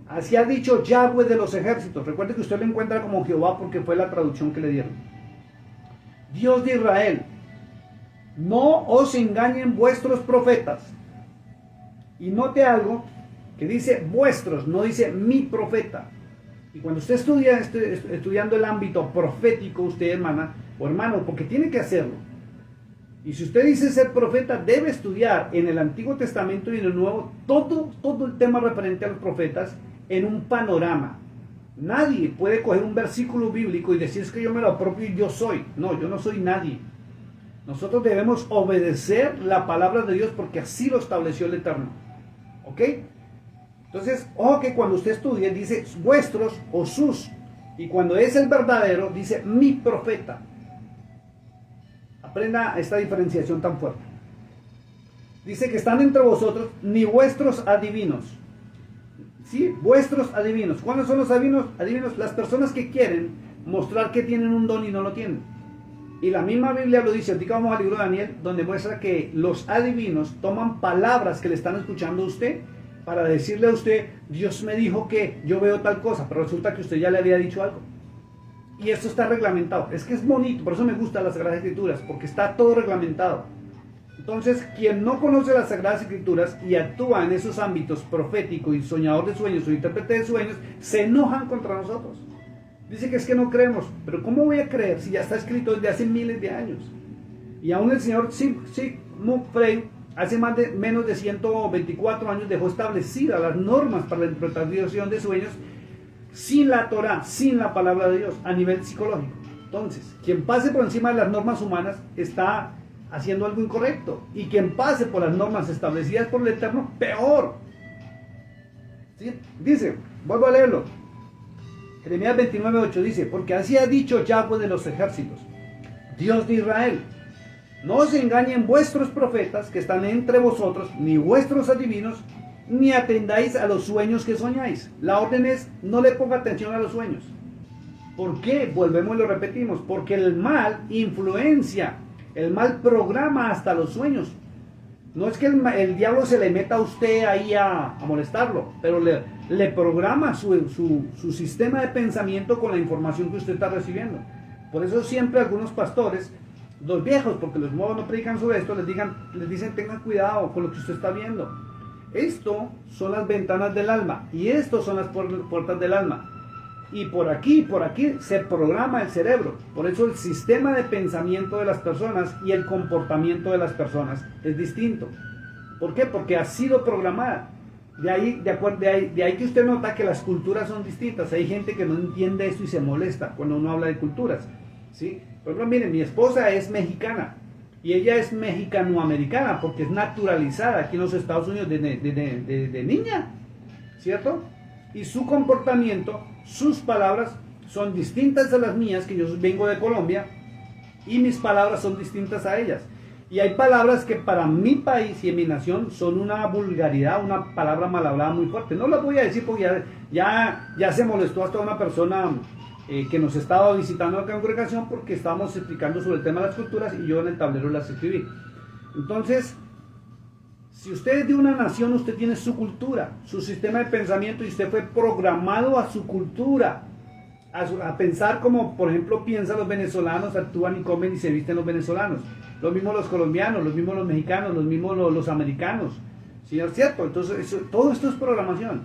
Así ha dicho Yahweh de los ejércitos. Recuerde que usted lo encuentra como Jehová porque fue la traducción que le dieron. Dios de Israel, no os engañen vuestros profetas. Y note algo que dice vuestros, no dice mi profeta. Y cuando usted estudia estudiando el ámbito profético, usted hermana o hermano, porque tiene que hacerlo. Y si usted dice ser profeta, debe estudiar en el Antiguo Testamento y en el Nuevo todo el tema referente a los profetas en un panorama. Nadie puede coger un versículo bíblico y decir es que yo me lo apropio y yo soy. No, yo no soy nadie. Nosotros debemos obedecer la palabra de Dios porque así lo estableció el Eterno. ¿Ok? Entonces, ojo que cuando usted estudie dice vuestros o sus. Y cuando es el verdadero dice mi profeta. Aprenda esta diferenciación tan fuerte. Dice que están entre vosotros ni vuestros adivinos. ¿Sí? Vuestros adivinos. ¿Cuáles son los adivinos? Adivinos, las personas que quieren mostrar que tienen un don y no lo tienen. Y la misma Biblia lo dice. Ahorita vamos al libro de Daniel, donde muestra que los adivinos toman palabras que le están escuchando a usted para decirle a usted, Dios me dijo que yo veo tal cosa, pero resulta que usted ya le había dicho algo. Y esto está reglamentado. Es que es bonito, por eso me gustan las Sagradas Escrituras, porque está todo reglamentado. Entonces, quien no conoce las Sagradas Escrituras y actúa en esos ámbitos profético y soñador de sueños o intérprete de sueños, se enojan contra nosotros. Dice que es que no creemos, pero ¿cómo voy a creer si ya está escrito desde hace miles de años? Y aún el señor Sigmund Freud, hace menos de 124 años, dejó establecidas las normas para la interpretación de sueños sin la Torah, sin la palabra de Dios, a nivel psicológico. Entonces, quien pase por encima de las normas humanas está haciendo algo incorrecto. Y quien pase por las normas establecidas por el Eterno, peor. ¿Sí? Dice, vuelvo a leerlo. Jeremías 29:8 dice, porque así ha dicho Yahweh de los ejércitos, Dios de Israel, no os engañen vuestros profetas que están entre vosotros, ni vuestros adivinos, ni atendáis a los sueños que soñáis. La orden es, no le ponga atención a los sueños. ¿Por qué? Volvemos y lo repetimos, porque el mal influencia, el mal programa hasta los sueños. No es que el diablo se le meta a usted ahí a molestarlo, pero le programa su sistema de pensamiento con la información que usted está recibiendo. Por eso siempre algunos pastores, los viejos, porque los nuevos no predican sobre esto, les dicen tengan cuidado con lo que usted está viendo. Esto son las ventanas del alma y estos son las puertas del alma. Y por aquí se programa el cerebro. Por eso el sistema de pensamiento de las personas y el comportamiento de las personas es distinto. ¿Por qué? Porque ha sido programada. De ahí que usted nota que las culturas son distintas. Hay gente que no entiende esto y se molesta cuando uno habla de culturas, ¿sí? Por ejemplo, miren, mi esposa es mexicana y ella es mexicanoamericana porque es naturalizada aquí en los Estados Unidos de niña, ¿cierto? Y su comportamiento, sus palabras son distintas a las mías, que yo vengo de Colombia, y mis palabras son distintas a ellas. Y hay palabras que para mi país y en mi nación son una vulgaridad, una palabra mal hablada muy fuerte. No las voy a decir porque ya se molestó hasta una persona que nos estaba visitando en la congregación porque estábamos explicando sobre el tema de las culturas y yo en el tablero las escribí. Entonces, si usted es de una nación, usted tiene su cultura, su sistema de pensamiento y usted fue programado a su cultura, a pensar como, por ejemplo, piensan los venezolanos, actúan y comen y se visten los venezolanos. Lo mismo los colombianos, lo mismo los mexicanos, lo mismo los americanos. ¿Sí es cierto? Entonces, todo esto es programación.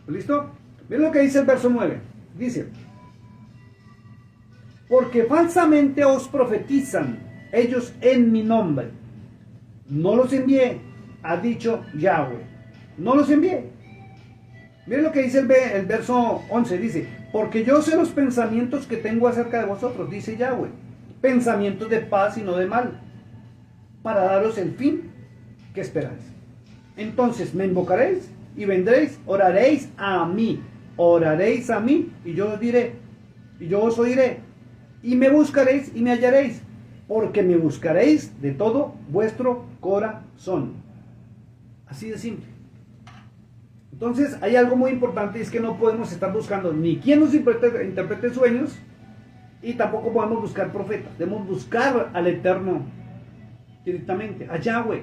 ¿Listo? Miren lo que dice el verso 9. Dice, porque falsamente os profetizan ellos en mi nombre. No los envié, ha dicho Yahweh. No los envié. Miren lo que dice el verso 11. Dice, porque yo sé los pensamientos que tengo acerca de vosotros, dice Yahweh. Pensamientos de paz y no de mal, para daros el fin que esperáis. Entonces me invocaréis y vendréis, oraréis a mí, y yo os diré, y yo os oiré, y me buscaréis y me hallaréis, porque me buscaréis de todo vuestro corazón. Así de simple. Entonces hay algo muy importante, es que no podemos estar buscando ni quien nos interprete sueños, y tampoco podemos buscar profetas. Debemos buscar al Eterno directamente, a Yahweh.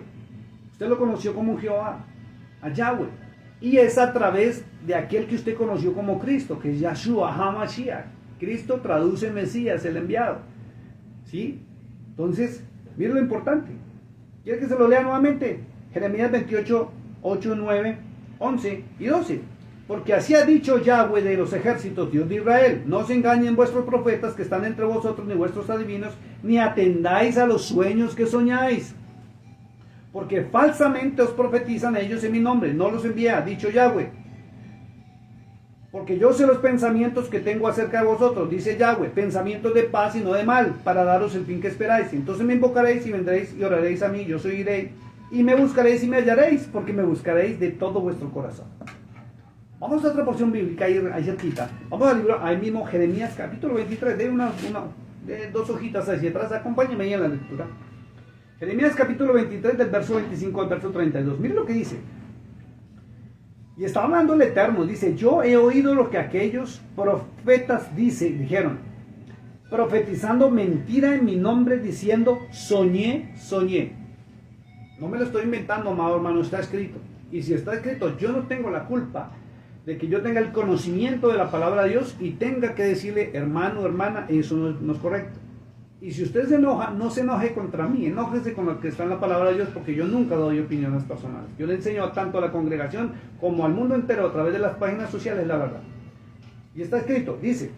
Usted lo conoció como Jehová, a Yahweh. Y es a través de aquel que usted conoció como Cristo, que es Yahshua HaMashiach. Cristo traduce Mesías, el enviado. ¿Sí? Entonces, miren lo importante. ¿Quiere que se lo lea nuevamente? Jeremías 28, 8, 9, 11 y 12. Porque así ha dicho Yahweh de los ejércitos, Dios de Israel, no os engañen vuestros profetas que están entre vosotros, ni vuestros adivinos, ni atendáis a los sueños que soñáis. Porque falsamente os profetizan ellos en mi nombre, no los envié, ha dicho Yahweh. Porque yo sé los pensamientos que tengo acerca de vosotros, dice Yahweh, pensamientos de paz y no de mal, para daros el fin que esperáis. Entonces me invocaréis y vendréis y oraréis a mí, yo os oiré, y me buscaréis y me hallaréis, porque me buscaréis de todo vuestro corazón. Vamos a otra porción bíblica ahí cerquita. Vamos al libro, ahí mismo, Jeremías capítulo 23. De dos hojitas hacia atrás. Acompáñenme ahí en la lectura. Jeremías capítulo 23, del verso 25 al verso 32. Miren lo que dice. Y está hablando el Eterno. Dice, yo he oído lo que aquellos profetas dijeron, profetizando mentira en mi nombre, diciendo, soñé. No me lo estoy inventando, amado hermano, está escrito. Y si está escrito, yo no tengo la culpa de que yo tenga el conocimiento de la palabra de Dios y tenga que decirle, hermano, hermana, eso no es correcto. Y si usted se enoja, no se enoje contra mí, enójese con lo que está en la palabra de Dios, porque yo nunca doy opiniones personales. Yo le enseño tanto a la congregación como al mundo entero a través de las páginas sociales la verdad. Y está escrito, dice,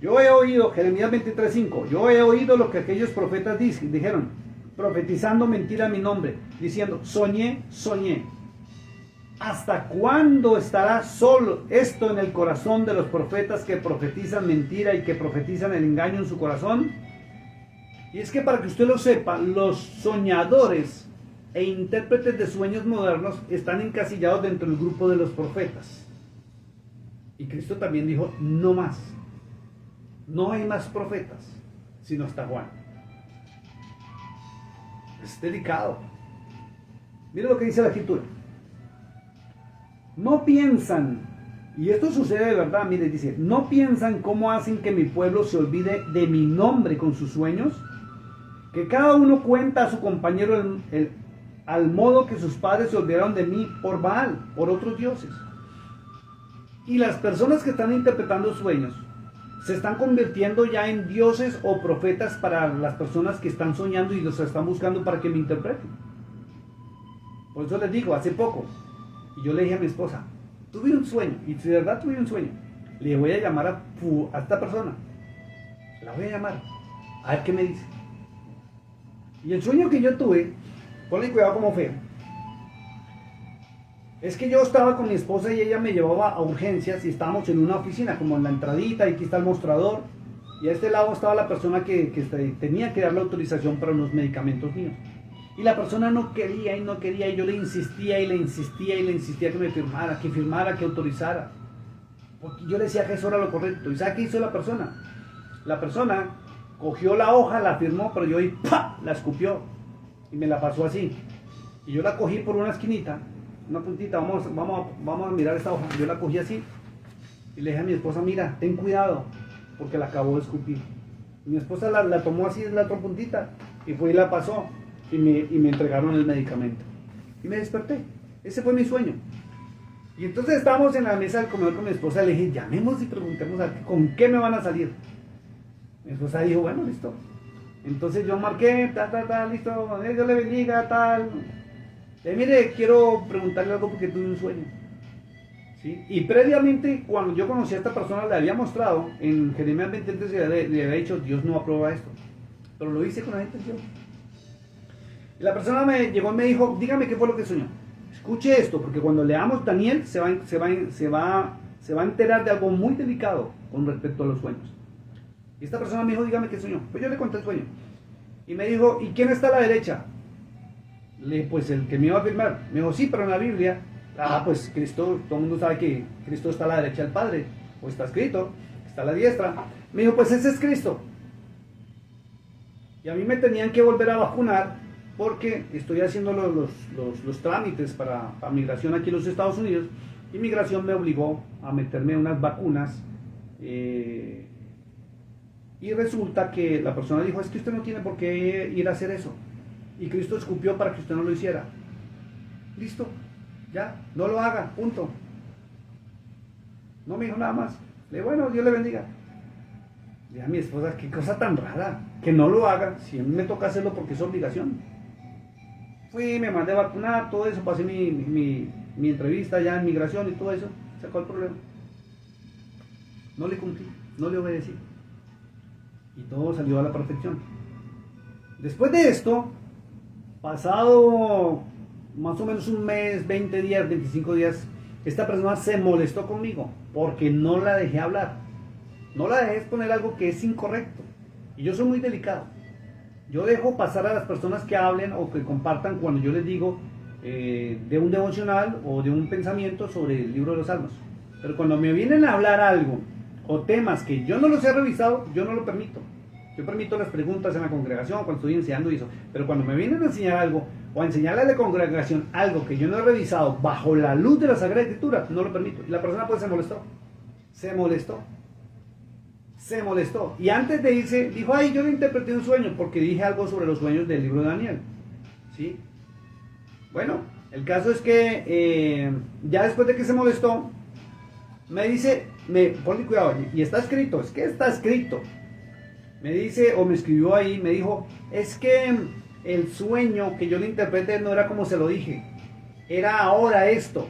yo he oído, Jeremías 23:5, yo he oído lo que aquellos profetas dijeron, profetizando mentira a mi nombre, diciendo, soñé, soñé. ¿Hasta cuándo estará solo esto en el corazón de los profetas que profetizan mentira y que profetizan el engaño en su corazón? Y es que para que usted lo sepa, los soñadores e intérpretes de sueños modernos están encasillados dentro del grupo de los profetas. Y Cristo también dijo, no más. No hay más profetas, sino hasta Juan. Es delicado. Mire lo que dice la Escritura. No piensan, y esto sucede de verdad, mire, dice, no piensan cómo hacen que mi pueblo se olvide de mi nombre con sus sueños, que cada uno cuenta a su compañero al modo que sus padres se olvidaron de mí por Baal, por otros dioses. Y las personas que están interpretando sueños se están convirtiendo ya en dioses o profetas para las personas que están soñando y los están buscando para que me interpreten. Por eso les digo, hace poco, y yo le dije a mi esposa, tuve un sueño, y de verdad tuve un sueño, le voy a llamar a esta persona, la voy a llamar, a ver qué me dice. Y el sueño que yo tuve, ponle cuidado como fue, es que yo estaba con mi esposa y ella me llevaba a urgencias y estábamos en una oficina, como en la entradita, y aquí está el mostrador, y a este lado estaba la persona que tenía que dar la autorización para unos medicamentos míos. Y la persona no quería y no quería, y yo le insistía y le insistía y le insistía que me firmara, que autorizara. Porque yo le decía que eso era lo correcto. ¿Y sabe qué hizo la persona? La persona cogió la hoja, la firmó, pero yo ahí ¡pah!, la escupió y me la pasó así. Y yo la cogí por una esquinita, una puntita, vamos a mirar esta hoja. Yo la cogí así y le dije a mi esposa, mira, ten cuidado, porque la acabó de escupir. Y mi esposa la tomó así en la otra puntita y fue y la pasó. Y me entregaron el medicamento. Y me desperté. Ese fue mi sueño. Y entonces estábamos en la mesa del comedor con mi esposa. Le dije, llamemos y preguntemos con qué me van a salir. Mi esposa dijo, bueno, listo. Entonces yo marqué, listo, Dios le bendiga, tal. Mire, quiero preguntarle algo porque tuve un sueño. ¿Sí? Y previamente, cuando yo conocí a esta persona, le había mostrado, en Jeremías 23 le había dicho, Dios no aprueba esto. Pero lo hice con la intención. Y la persona me llegó y me dijo, dígame qué fue lo que soñó. Escuche esto, porque cuando leamos Daniel se va a enterar de algo muy delicado con respecto a los sueños. Y esta persona me dijo, dígame qué soñó. Pues yo le conté el sueño. Y me dijo, ¿y quién está a la derecha? Pues el que me iba a firmar. Me dijo, sí, pero en la Biblia, pues Cristo, todo el mundo sabe que Cristo está a la derecha del Padre. O está escrito, está a la diestra. Me dijo, pues ese es Cristo. Y a mí me tenían que volver a vacunar porque estoy haciendo los trámites para migración aquí en los Estados Unidos, y migración me obligó a meterme unas vacunas, y resulta que la persona dijo, es que usted no tiene por qué ir a hacer eso, y Cristo escupió para que usted no lo hiciera. Listo, ya, no lo haga, punto. No me dijo nada más. Le dije, bueno, Dios le bendiga. Le dije a mi esposa, qué cosa tan rara, que no lo haga, si a mí me toca hacerlo porque es obligación. Fui, me mandé a vacunar, todo eso, pasé mi entrevista ya en migración y todo eso, se acabó el problema. No le cumplí, no le obedecí. Y todo salió a la perfección. Después de esto, pasado más o menos un mes, 20 días, 25 días, esta persona se molestó conmigo porque no la dejé hablar. No la dejé exponer algo que es incorrecto. Y yo soy muy delicado. Yo dejo pasar a las personas que hablen o que compartan cuando yo les digo de un devocional o de un pensamiento sobre el libro de los Salmos. Pero cuando me vienen a hablar algo o temas que yo no los he revisado, yo no lo permito. Yo permito las preguntas en la congregación cuando estoy enseñando eso. Pero cuando me vienen a enseñar algo o a enseñarle a la congregación algo que yo no he revisado bajo la luz de la Sagrada Escritura, no lo permito. Y la persona pues se molestó. Se molestó. Y antes de irse, dijo, ay, yo le interpreté un sueño, porque dije algo sobre los sueños del libro de Daniel. ¿Sí? Bueno, el caso es que ya después de que se molestó, me dice, ponle cuidado, y está escrito, es que está escrito. Me dice, o me escribió ahí, me dijo, es que el sueño que yo le interpreté no era como se lo dije, era ahora esto.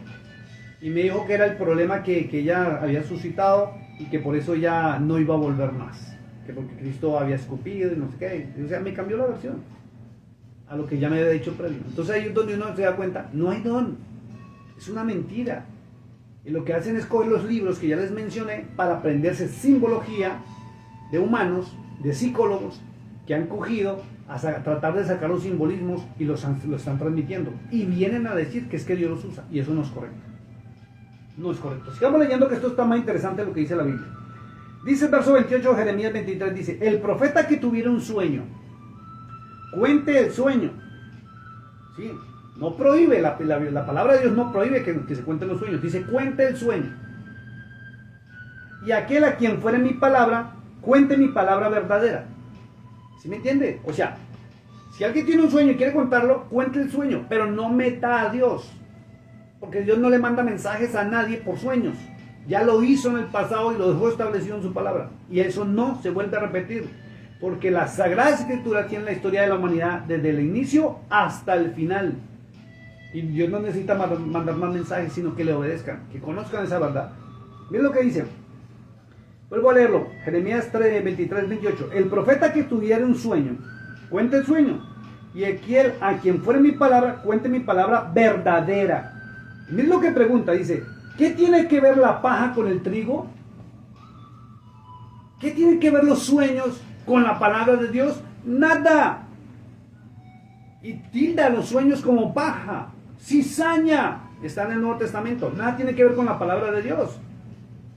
Y me dijo que era el problema que ella había suscitado y que por eso ya no iba a volver más. Que porque Cristo había escupido y no sé qué. O sea, me cambió la versión a lo que ya me había dicho previo. Entonces ahí es donde uno se da cuenta, no hay don, es una mentira. Y lo que hacen es coger los libros que ya les mencioné para aprenderse simbología de humanos, de psicólogos, que han cogido a tratar de sacar los simbolismos y los están transmitiendo. Y vienen a decir que es que Dios los usa. Y eso no es correcto. No es correcto. Sigamos leyendo, que esto está más interesante de lo que dice la Biblia. Dice el verso 28 de Jeremías 23, dice, el profeta que tuviera un sueño, cuente el sueño. ¿Sí? No prohíbe, la palabra de Dios no prohíbe que se cuenten los sueños. Dice, cuente el sueño. Y aquel a quien fuere mi palabra, cuente mi palabra verdadera. ¿Sí me entiende? O sea, si alguien tiene un sueño y quiere contarlo, cuente el sueño, pero no meta a Dios. Porque Dios no le manda mensajes a nadie por sueños. Ya lo hizo en el pasado y lo dejó establecido en su palabra. Y eso no se vuelve a repetir. Porque la Sagrada Escritura tiene la historia de la humanidad desde el inicio hasta el final. Y Dios no necesita mandar más mensajes, sino que le obedezcan, que conozcan esa verdad. Miren lo que dice. Vuelvo a leerlo. Jeremías 3, 23, 28. El profeta que tuviera un sueño, cuente el sueño. Y aquel a quien fuere mi palabra, cuente mi palabra verdadera. Y miren lo que pregunta. Dice, ¿qué tiene que ver la paja con el trigo? ¿Qué tiene que ver los sueños con la palabra de Dios? Nada. Y tilda los sueños como paja, cizaña. Está en el Nuevo Testamento. Nada tiene que ver con la palabra de Dios.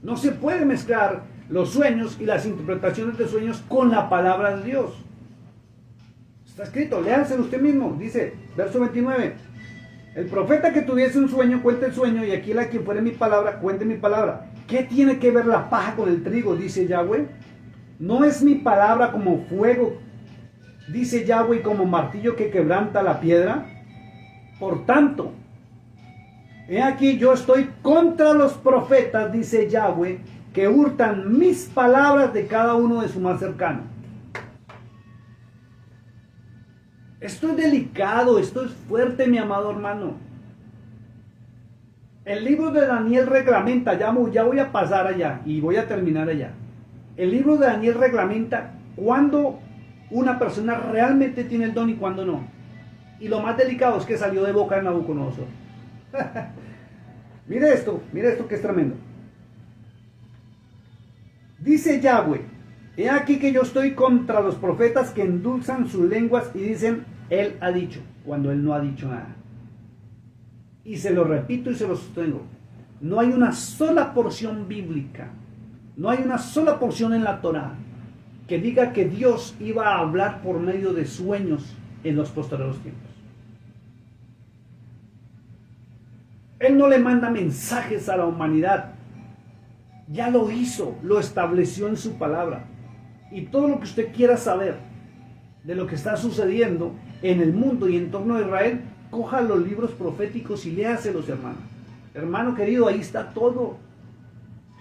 No se puede mezclar los sueños y las interpretaciones de sueños con la palabra de Dios. Está escrito, léanselo usted mismo. Dice, verso 29. El profeta que tuviese un sueño, cuente el sueño, y aquel a quien fuere mi palabra, cuente mi palabra. ¿Qué tiene que ver la paja con el trigo? Dice Yahweh. ¿No es mi palabra como fuego, dice Yahweh, como martillo que quebranta la piedra? Por tanto, he aquí yo estoy contra los profetas, dice Yahweh, que hurtan mis palabras de cada uno de su más cercano. Esto es delicado, esto es fuerte, mi amado hermano. El libro de Daniel reglamenta, ya voy a pasar allá y voy a terminar allá. El libro de Daniel reglamenta cuándo una persona realmente tiene el don y cuándo no. Y lo más delicado es que salió de boca de Nabucodonosor. Mire esto que es tremendo. Dice Yahweh, he aquí que yo estoy contra los profetas que endulzan sus lenguas y dicen, él ha dicho, cuando él no ha dicho nada. Y se lo repito y se lo sostengo. No hay una sola porción bíblica, no hay una sola porción en la Torá que diga que Dios iba a hablar por medio de sueños en los posteriores tiempos. Él no le manda mensajes a la humanidad. Ya lo hizo, lo estableció en su palabra. Y todo lo que usted quiera saber de lo que está sucediendo en el mundo y en torno a Israel, coja los libros proféticos y léaselos, hermano. Hermano querido, ahí está todo.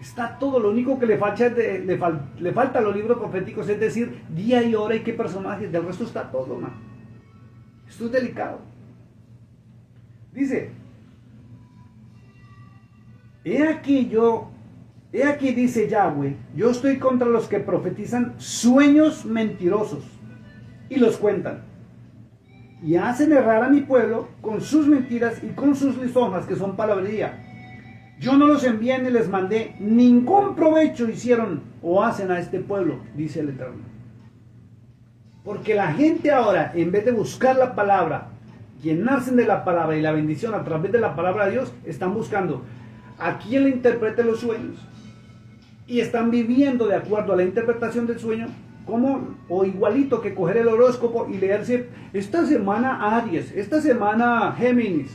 Está todo. Lo único que le falta a los libros proféticos es decir día y hora y qué personajes. Del resto está todo, hermano. Esto es delicado. Dice, he aquí dice Yahweh, yo estoy contra los que profetizan sueños mentirosos y los cuentan. Y hacen errar a mi pueblo con sus mentiras y con sus lisonjas, que son palabrería. Yo no los envié ni les mandé, ningún provecho hicieron o hacen a este pueblo, dice el Eterno. Porque la gente ahora, en vez de buscar la palabra, llenarse de la palabra y la bendición a través de la palabra de Dios, están buscando a quien le interprete los sueños. Y están viviendo de acuerdo a la interpretación del sueño, como o igualito que coger el horóscopo y leerse esta semana Aries, esta semana Géminis.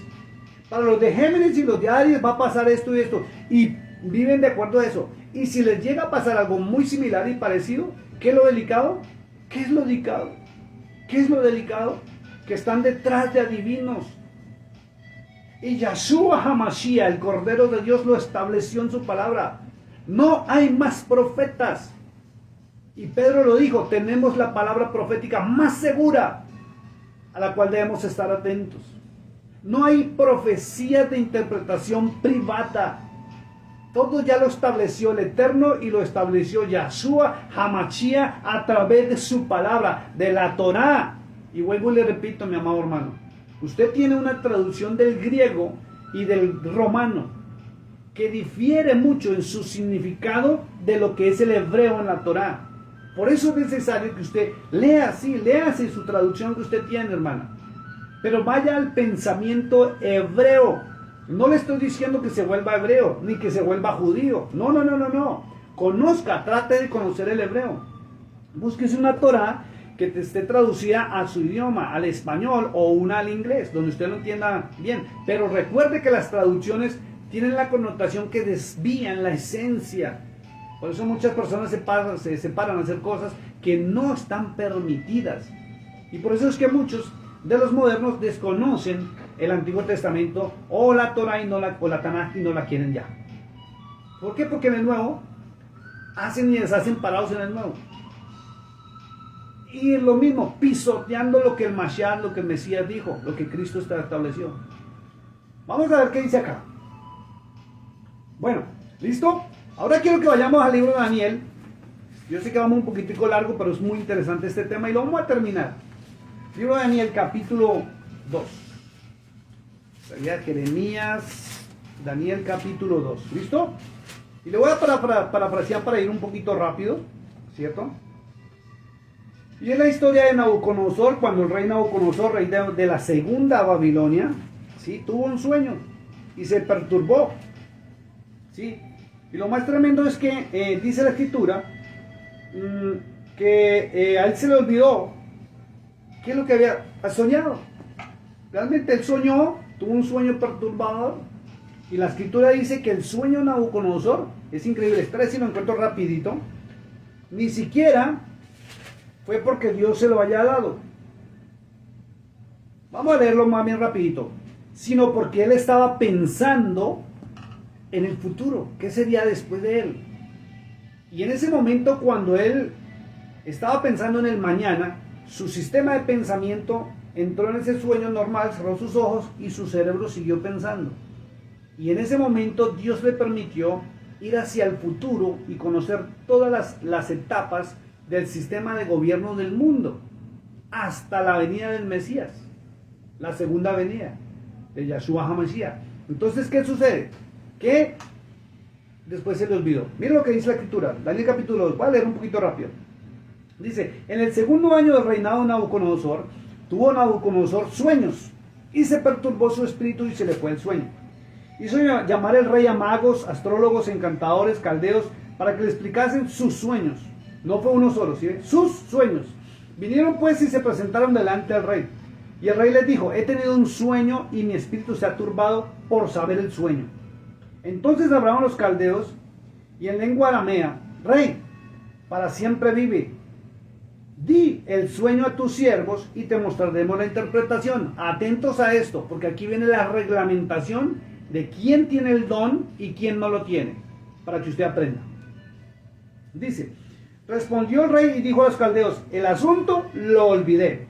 Para los de Géminis y los de Aries va a pasar esto y esto. Y viven de acuerdo a eso. Y si les llega a pasar algo muy similar y parecido, ¿qué es lo delicado? ¿Qué es lo delicado? ¿Qué es lo delicado? Que están detrás de adivinos. Y Yahshua HaMashiach, el Cordero de Dios, lo estableció en su palabra. No hay más profetas. Y Pedro lo dijo, tenemos la palabra profética más segura a la cual debemos estar atentos. No hay profecía de interpretación privada. Todo ya lo estableció el Eterno y lo estableció Yahshua Hamashia a través de su palabra, de la Torá. Y vuelvo y le repito, mi amado hermano, usted tiene una traducción del griego y del romano que difiere mucho en su significado de lo que es el hebreo en la Torá. Por eso es necesario que usted léase su traducción que usted tiene, hermana. Pero vaya al pensamiento hebreo. No le estoy diciendo que se vuelva hebreo, ni que se vuelva judío. No. Conozca, trate de conocer el hebreo. Búsquese una Torá que te esté traducida a su idioma, al español o una al inglés, donde usted lo entienda bien. Pero recuerde que las traducciones tienen la connotación que desvían la esencia. Por eso muchas personas se separan a hacer cosas que no están permitidas. Y por eso es que muchos de los modernos desconocen el Antiguo Testamento o la Torah o la Tanaj y no la quieren ya. ¿Por qué? Porque en el Nuevo hacen y deshacen parados en el Nuevo. Y lo mismo, pisoteando lo que el Mashiach, lo que el Mesías dijo, lo que Cristo estableció. Vamos a ver qué dice acá. Bueno, ¿listo? Ahora quiero que vayamos al libro de Daniel. Yo sé que vamos un poquitico largo, pero es muy interesante este tema y lo vamos a terminar. Libro de Daniel, capítulo 2. Sería Jeremías, Daniel, capítulo 2. ¿Listo? Y le voy a parafrasear para ir un poquito rápido, ¿cierto? Y es la historia de Nabucodonosor, cuando el rey Nabucodonosor, rey de la segunda Babilonia, ¿sí? Tuvo un sueño y se perturbó, ¿sí? Y lo más tremendo es que dice la escritura que a él se le olvidó qué es lo que había soñado. Realmente él soñó, tuvo un sueño perturbador. Y la escritura dice que el sueño de Nabucodonosor es increíble. Espera si lo encuentro rapidito. Ni siquiera fue porque Dios se lo haya dado. Vamos a leerlo más bien rapidito. Sino porque él estaba pensando en el futuro, qué sería después de él. Y en ese momento, cuando él estaba pensando en el mañana, su sistema de pensamiento entró en ese sueño normal, cerró sus ojos y su cerebro siguió pensando. Y en ese momento Dios le permitió ir hacia el futuro y conocer todas las etapas del sistema de gobierno del mundo, hasta la venida del Mesías, la segunda venida de Yahshua HaMashiach. Entonces, ¿qué sucede? Que después se le olvidó. Miren lo que dice la escritura, Daniel capítulo 2, voy a leer un poquito rápido. Dice, en el segundo año del reinado de Nabucodonosor, tuvo Nabucodonosor sueños, y se perturbó su espíritu y se le fue el sueño. Hizo llamar el rey a magos, astrólogos, encantadores, caldeos, para que le explicasen sus sueños. No fue uno solo, ¿sí? Sus sueños. Vinieron pues y se presentaron delante del rey. Y el rey les dijo, he tenido un sueño y mi espíritu se ha turbado por saber el sueño. Entonces hablaron los caldeos y en lengua aramea, rey, para siempre vive. Di el sueño a tus siervos y te mostraremos la interpretación. Atentos a esto, porque aquí viene la reglamentación de quién tiene el don y quién no lo tiene, para que usted aprenda. Dice, respondió el rey y dijo a los caldeos, el asunto lo olvidé.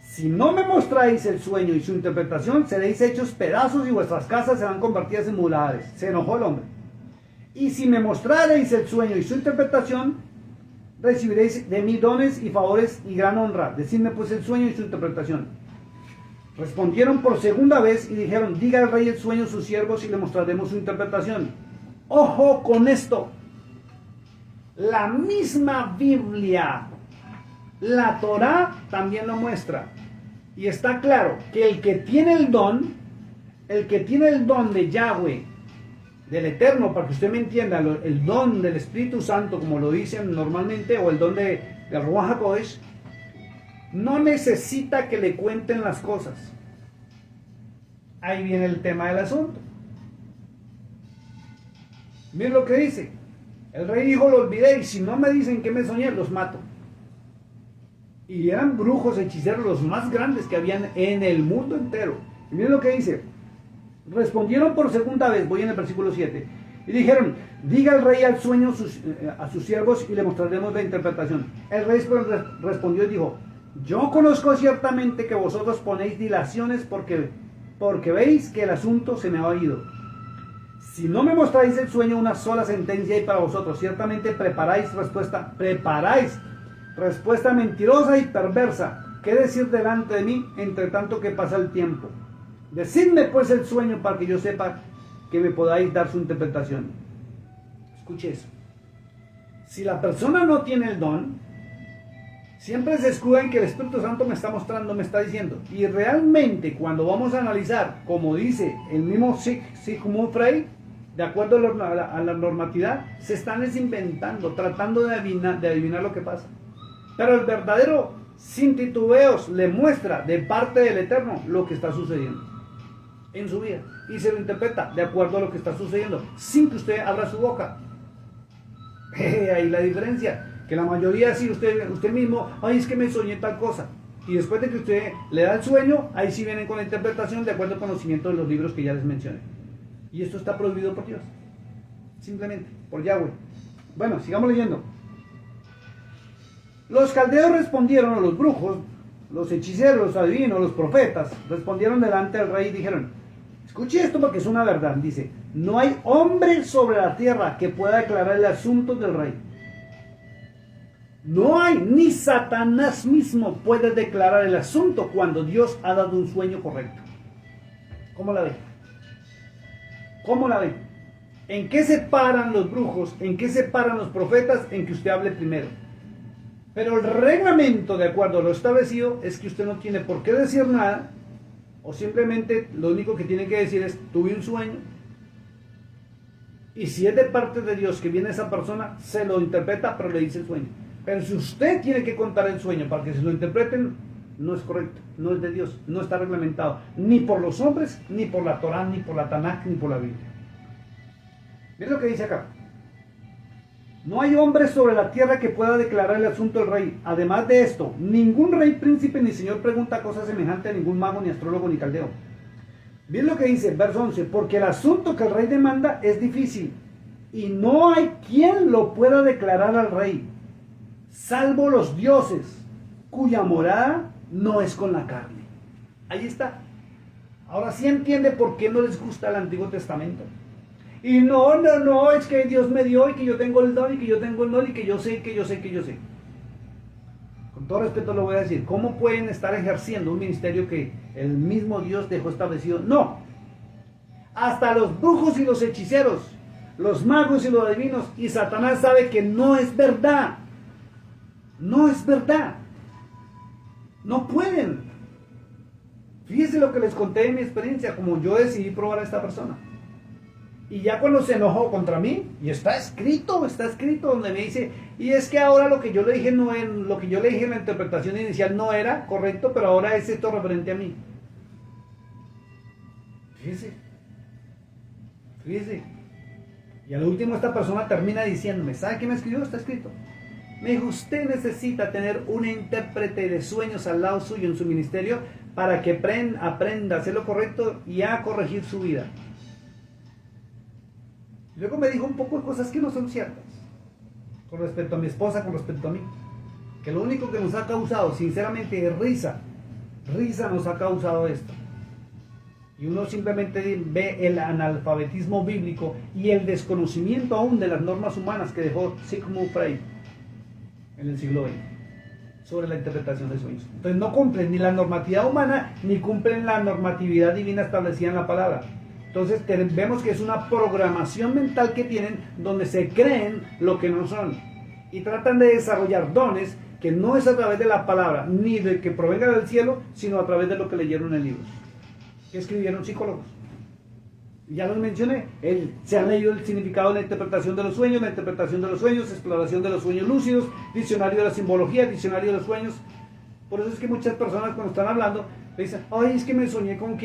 Si no me mostráis el sueño y su interpretación, seréis hechos pedazos y vuestras casas serán convertidas en muladres. Se enojó el hombre. Y si me mostraréis el sueño y su interpretación, recibiréis de mí dones y favores y gran honra. Decidme pues el sueño y su interpretación. Respondieron por segunda vez y dijeron, diga al rey el sueño a sus siervos y le mostraremos su interpretación. Ojo con esto. La misma Biblia, la Torá también lo muestra. Y está claro que el que tiene el don de Yahweh, del Eterno, para que usted me entienda, el don del Espíritu Santo, como lo dicen normalmente, o el don de Ruach HaKodesh, no necesita que le cuenten las cosas. Ahí viene el tema del asunto. Miren lo que dice. El rey dijo, lo olvidé, y si no me dicen que me soñé, los mato. Y eran brujos, hechiceros, los más grandes que habían en el mundo entero. Y miren lo que dice. Respondieron por segunda vez, voy en el versículo 7. Y dijeron, diga el rey al sueño a sus siervos y le mostraremos la interpretación. El rey respondió y dijo, yo conozco ciertamente que vosotros ponéis dilaciones porque veis que el asunto se me ha ido. Si no me mostráis el sueño, una sola sentencia hay para vosotros. Ciertamente preparáis respuesta mentirosa y perversa. ¿Qué decir delante de mí entre tanto que pasa el tiempo? Decidme pues el sueño para que yo sepa que me podáis dar su interpretación. Escuche eso. Si la persona no tiene el don, siempre se escuda en que el Espíritu Santo me está mostrando, me está diciendo. Y realmente cuando vamos a analizar, como dice el mismo Sigmund Freud, de acuerdo a la normatividad, se están desinventando, tratando de adivinar lo que pasa. Pero el verdadero, sin titubeos, le muestra de parte del Eterno lo que está sucediendo en su vida. Y se lo interpreta de acuerdo a lo que está sucediendo, sin que usted abra su boca. Ahí la diferencia. Que la mayoría, si usted mismo, ay, es que me soñé tal cosa. Y después de que usted le da el sueño, ahí sí vienen con la interpretación de acuerdo al conocimiento de los libros que ya les mencioné. Y esto está prohibido por Dios. Simplemente, por Yahweh. Bueno, sigamos leyendo. Los caldeos respondieron, o los brujos, los hechiceros, los adivinos, los profetas, respondieron delante del rey y dijeron, escuche esto porque es una verdad. Dice, no hay hombre sobre la tierra que pueda declarar el asunto del rey. No hay, ni Satanás mismo puede declarar el asunto cuando Dios ha dado un sueño correcto. ¿Cómo la ve? ¿Cómo la ve? ¿En qué se paran los brujos? ¿En qué se paran los profetas? En que usted hable primero. Pero el reglamento, de acuerdo a lo establecido, es que usted no tiene por qué decir nada, o simplemente lo único que tiene que decir es, tuve un sueño, y si es de parte de Dios que viene esa persona, se lo interpreta, pero le dice el sueño. Pero si usted tiene que contar el sueño para que se lo interpreten, no es correcto, no es de Dios, no está reglamentado, ni por los hombres, ni por la Torá, ni por la Tanaj, ni por la Biblia. Miren lo que dice acá. No hay hombre sobre la tierra que pueda declarar el asunto del rey. Además de esto, ningún rey, príncipe ni señor pregunta cosas semejantes a ningún mago, ni astrólogo, ni caldeo. Miren lo que dice, verso 11. Porque el asunto que el rey demanda es difícil, y no hay quien lo pueda declarar al rey, salvo los dioses, cuya morada no es con la carne. Ahí está. Ahora sí entiende por qué no les gusta el Antiguo Testamento. Y no, es que Dios me dio y que yo tengo el don y que yo tengo el don y que yo sé. Con todo respeto lo voy a decir, ¿cómo pueden estar ejerciendo un ministerio que el mismo Dios dejó establecido? No. Hasta los brujos y los hechiceros, los magos y los adivinos y Satanás sabe que no es verdad. No es verdad. No pueden. Fíjense lo que les conté en mi experiencia, como yo decidí probar a esta persona. Y ya cuando se enojó contra mí, y está escrito donde me dice, y es que ahora lo que yo le dije lo que yo le dije en la interpretación inicial no era correcto, pero ahora es esto referente a mí. Fíjese. Y al último esta persona termina diciéndome, ¿sabe qué me escribió? Está escrito. Me dijo, usted necesita tener un intérprete de sueños al lado suyo en su ministerio para que aprenda a hacer lo correcto y a corregir su vida. Luego me dijo un poco de cosas que no son ciertas, con respecto a mi esposa, con respecto a mí, que lo único que nos ha causado, sinceramente, es risa nos ha causado esto. Y uno simplemente ve el analfabetismo bíblico y el desconocimiento aún de las normas humanas que dejó Sigmund Freud en el siglo XX sobre la interpretación de sueños. Entonces no cumplen ni la normatividad humana ni cumplen la normatividad divina establecida en la palabra. Entonces vemos que es una programación mental que tienen donde se creen lo que no son y tratan de desarrollar dones que no es a través de la palabra ni de que provenga del cielo, sino a través de lo que leyeron en libros que escribieron psicólogos. Ya los mencioné, se han leído el significado de la interpretación de los sueños, exploración de los sueños lúcidos, diccionario de la simbología, diccionario de los sueños. Por eso es que muchas personas cuando están hablando dicen, ay, es que me soñé con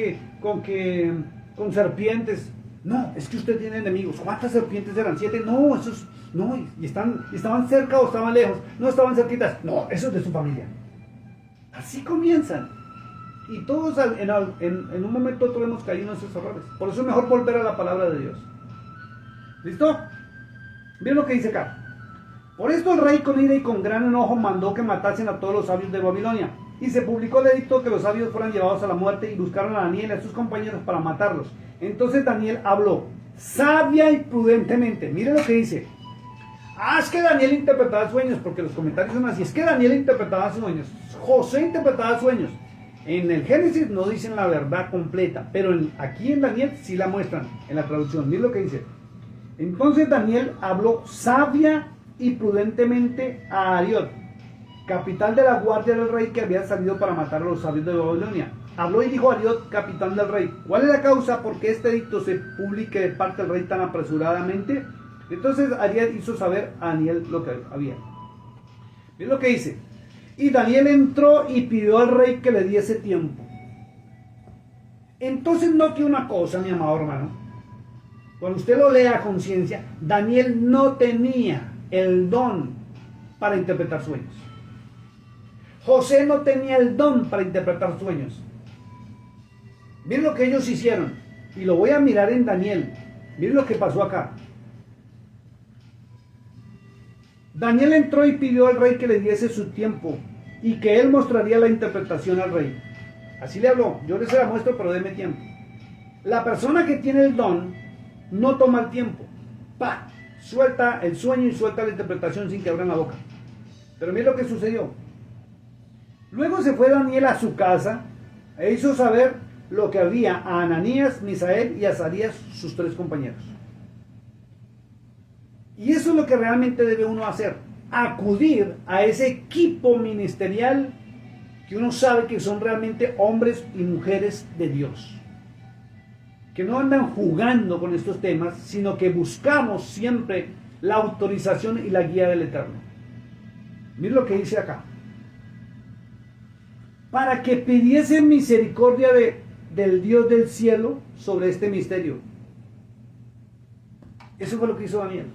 serpientes. No, es que usted tiene enemigos. ¿Cuántas serpientes eran? 7. No, esos no, y estaban cerca o estaban lejos. No, estaban cerquitas. No, eso es de su familia. Así comienzan. Y todos en un momento otro hemos caído en esos errores. Por eso es mejor volver a la palabra de Dios. ¿Listo? Miren lo que dice acá. Por esto el rey con ira y con gran enojo mandó que matasen a todos los sabios de Babilonia. Y se publicó el edicto que los sabios fueran llevados a la muerte y buscaron a Daniel y a sus compañeros para matarlos. Entonces Daniel habló sabia y prudentemente. Miren lo que dice. Es que Daniel interpretaba sueños, porque los comentarios son así. Es que Daniel interpretaba sueños. José interpretaba sueños. En el Génesis no dicen la verdad completa, pero aquí en Daniel sí la muestran en la traducción. Miren lo que dice. Entonces Daniel habló sabia y prudentemente a Ariot, capitán de la guardia del rey que había salido para matar a los sabios de Babilonia. Habló y dijo a Ariot, capitán del rey: ¿cuál es la causa por qué este edicto se publique de parte del rey tan apresuradamente? Entonces Ariot hizo saber a Daniel lo que había. Miren lo que dice. Y Daniel entró y pidió al rey que le diese tiempo. Entonces note una cosa, mi amado hermano. Cuando usted lo lea a conciencia, Daniel no tenía el don para interpretar sueños. José no tenía el don para interpretar sueños. Miren lo que ellos hicieron. Y lo voy a mirar en Daniel. Miren lo que pasó acá. Daniel entró y pidió al rey que le diese su tiempo y que él mostraría la interpretación al rey. Así le habló: yo les la muestro, pero deme tiempo. La persona que tiene el don no toma el tiempo. Suelta el sueño y suelta la interpretación sin que abran la boca. Pero miren lo que sucedió. Luego se fue Daniel a su casa e hizo saber lo que había a Ananías, Misael y Azarías, sus 3 compañeros. Y eso es lo que realmente debe uno hacer: acudir a ese equipo ministerial que uno sabe que son realmente hombres y mujeres de Dios, que no andan jugando con estos temas, sino que buscamos siempre la autorización y la guía del Eterno. Miren lo que dice acá: para que pidiese misericordia del Dios del cielo sobre este misterio. Eso fue lo que hizo Daniel.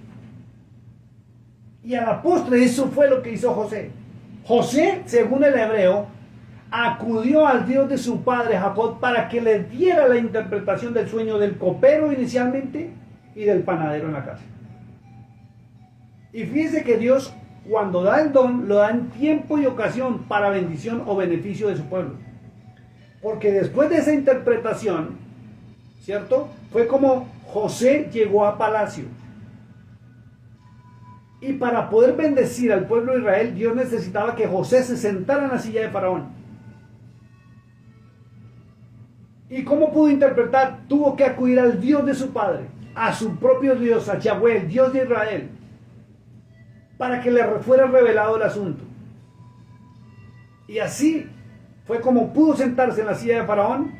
Y a la postre eso fue lo que hizo José. José, según el hebreo, acudió al Dios de su padre Jacob para que le diera la interpretación del sueño del copero inicialmente y del panadero en la casa. Y fíjense que Dios, cuando da el don, lo da en tiempo y ocasión para bendición o beneficio de su pueblo. Porque después de esa interpretación, ¿cierto?, fue como José llegó a palacio. Y para poder bendecir al pueblo de Israel, Dios necesitaba que José se sentara en la silla de Faraón. ¿Y cómo pudo interpretar? Tuvo que acudir al Dios de su padre, a su propio Dios, a Yahweh, el Dios de Israel, para que le fuera revelado el asunto. Y así fue como pudo sentarse en la silla de Faraón,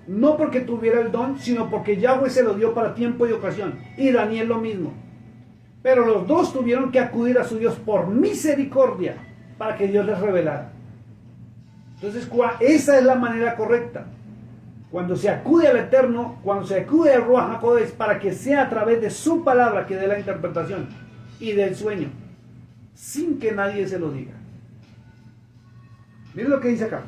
no porque tuviera el don, sino porque Yahweh se lo dio para tiempo y ocasión. Y Daniel lo mismo. Pero los dos tuvieron que acudir a su Dios por misericordia para que Dios les revelara. Entonces, esa es la manera correcta. Cuando se acude al Eterno, cuando se acude al Ruach HaKodesh, para que sea a través de su palabra que dé la interpretación y del sueño, sin que nadie se lo diga. Miren lo que dice acá: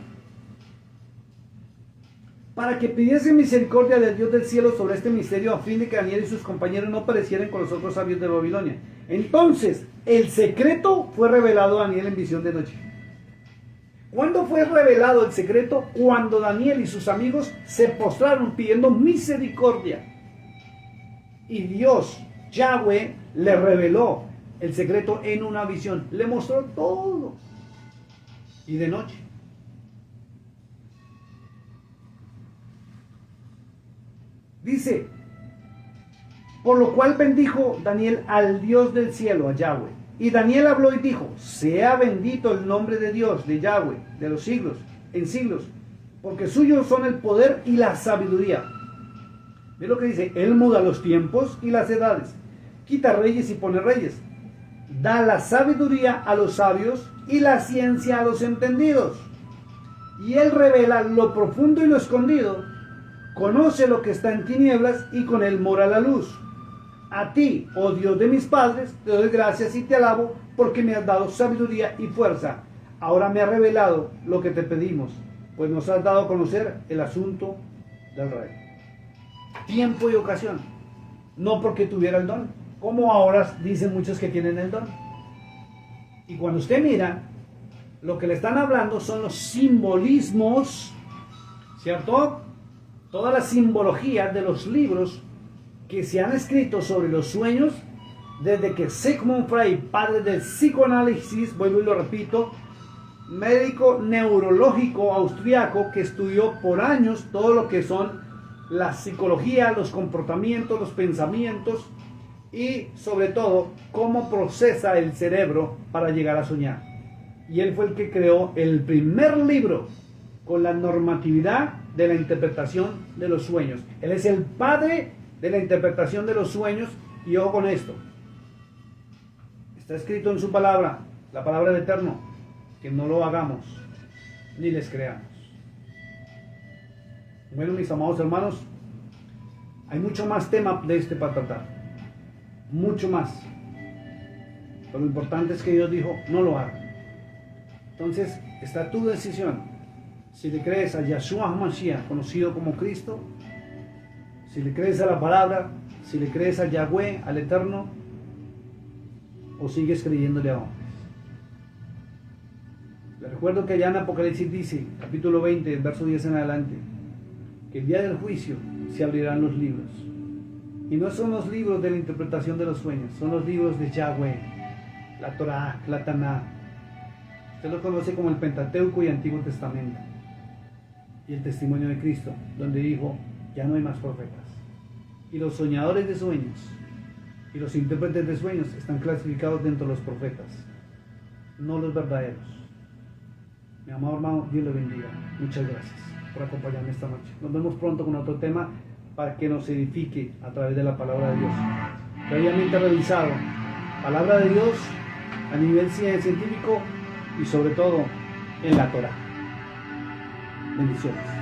para que pidiese misericordia del Dios del cielo sobre este misterio, a fin de que Daniel y sus compañeros no perecieran con los otros sabios de Babilonia. Entonces el secreto fue revelado a Daniel en visión de noche. ¿Cuándo fue revelado el secreto? Cuando Daniel y sus amigos se postraron pidiendo misericordia. Y Dios, Yahweh, le reveló el secreto en una visión. Le mostró todo. Y de noche. Dice: por lo cual bendijo Daniel al Dios del cielo, a Yahweh. Y Daniel habló y dijo: sea bendito el nombre de Dios, de Yahweh, de los siglos, en siglos, porque suyos son el poder y la sabiduría. ¿Ve lo que dice? Él muda los tiempos y las edades, quita reyes y pone reyes, da la sabiduría a los sabios y la ciencia a los entendidos. Y él revela lo profundo y lo escondido, conoce lo que está en tinieblas y con él mora la luz. A ti, oh Dios de mis padres, te doy gracias y te alabo porque me has dado sabiduría y fuerza. Ahora me has revelado lo que te pedimos, pues nos has dado a conocer el asunto del rey. Tiempo y ocasión. No porque tuviera el don, como ahora dicen muchos que tienen el don. Y cuando usted mira, lo que le están hablando son los simbolismos, ¿cierto? Toda la simbología de los libros que se han escrito sobre los sueños, desde que Sigmund Freud, padre del psicoanálisis, vuelvo y lo repito, médico neurológico austriaco que estudió por años todo lo que son la psicología, los comportamientos, los pensamientos y sobre todo cómo procesa el cerebro para llegar a soñar. Y él fue el que creó el primer libro con la normatividad de la interpretación de los sueños. Él es el padre de la interpretación de los sueños. Y ojo con esto, está escrito en su palabra, la palabra del Eterno, que no lo hagamos ni les creamos. Bueno, mis amados hermanos, hay mucho más tema de este para tratar, mucho más, pero lo importante es que Dios dijo, no lo hagan. Entonces, está tu decisión, si le crees a Yahshua HaMashiach, conocido como Cristo, si le crees a la palabra, si le crees a Yahweh, al Eterno, o sigues creyéndole a hombres. Les recuerdo que allá en Apocalipsis dice, capítulo 20, verso 10 en adelante, que el día del juicio se abrirán los libros. Y no son los libros de la interpretación de los sueños, son los libros de Yahweh, la Torah, la Taná. Usted lo conoce como el Pentateuco y Antiguo Testamento. Y el testimonio de Cristo, donde dijo, ya no hay más profetas. Y los soñadores de sueños y los intérpretes de sueños están clasificados dentro de los profetas, no los verdaderos. Mi amado hermano, Dios le bendiga. Muchas gracias por acompañarme esta noche. Nos vemos pronto con otro tema para que nos edifique a través de la palabra de Dios. Previamente revisado, palabra de Dios a nivel científico y sobre todo en la Torah. Bendiciones.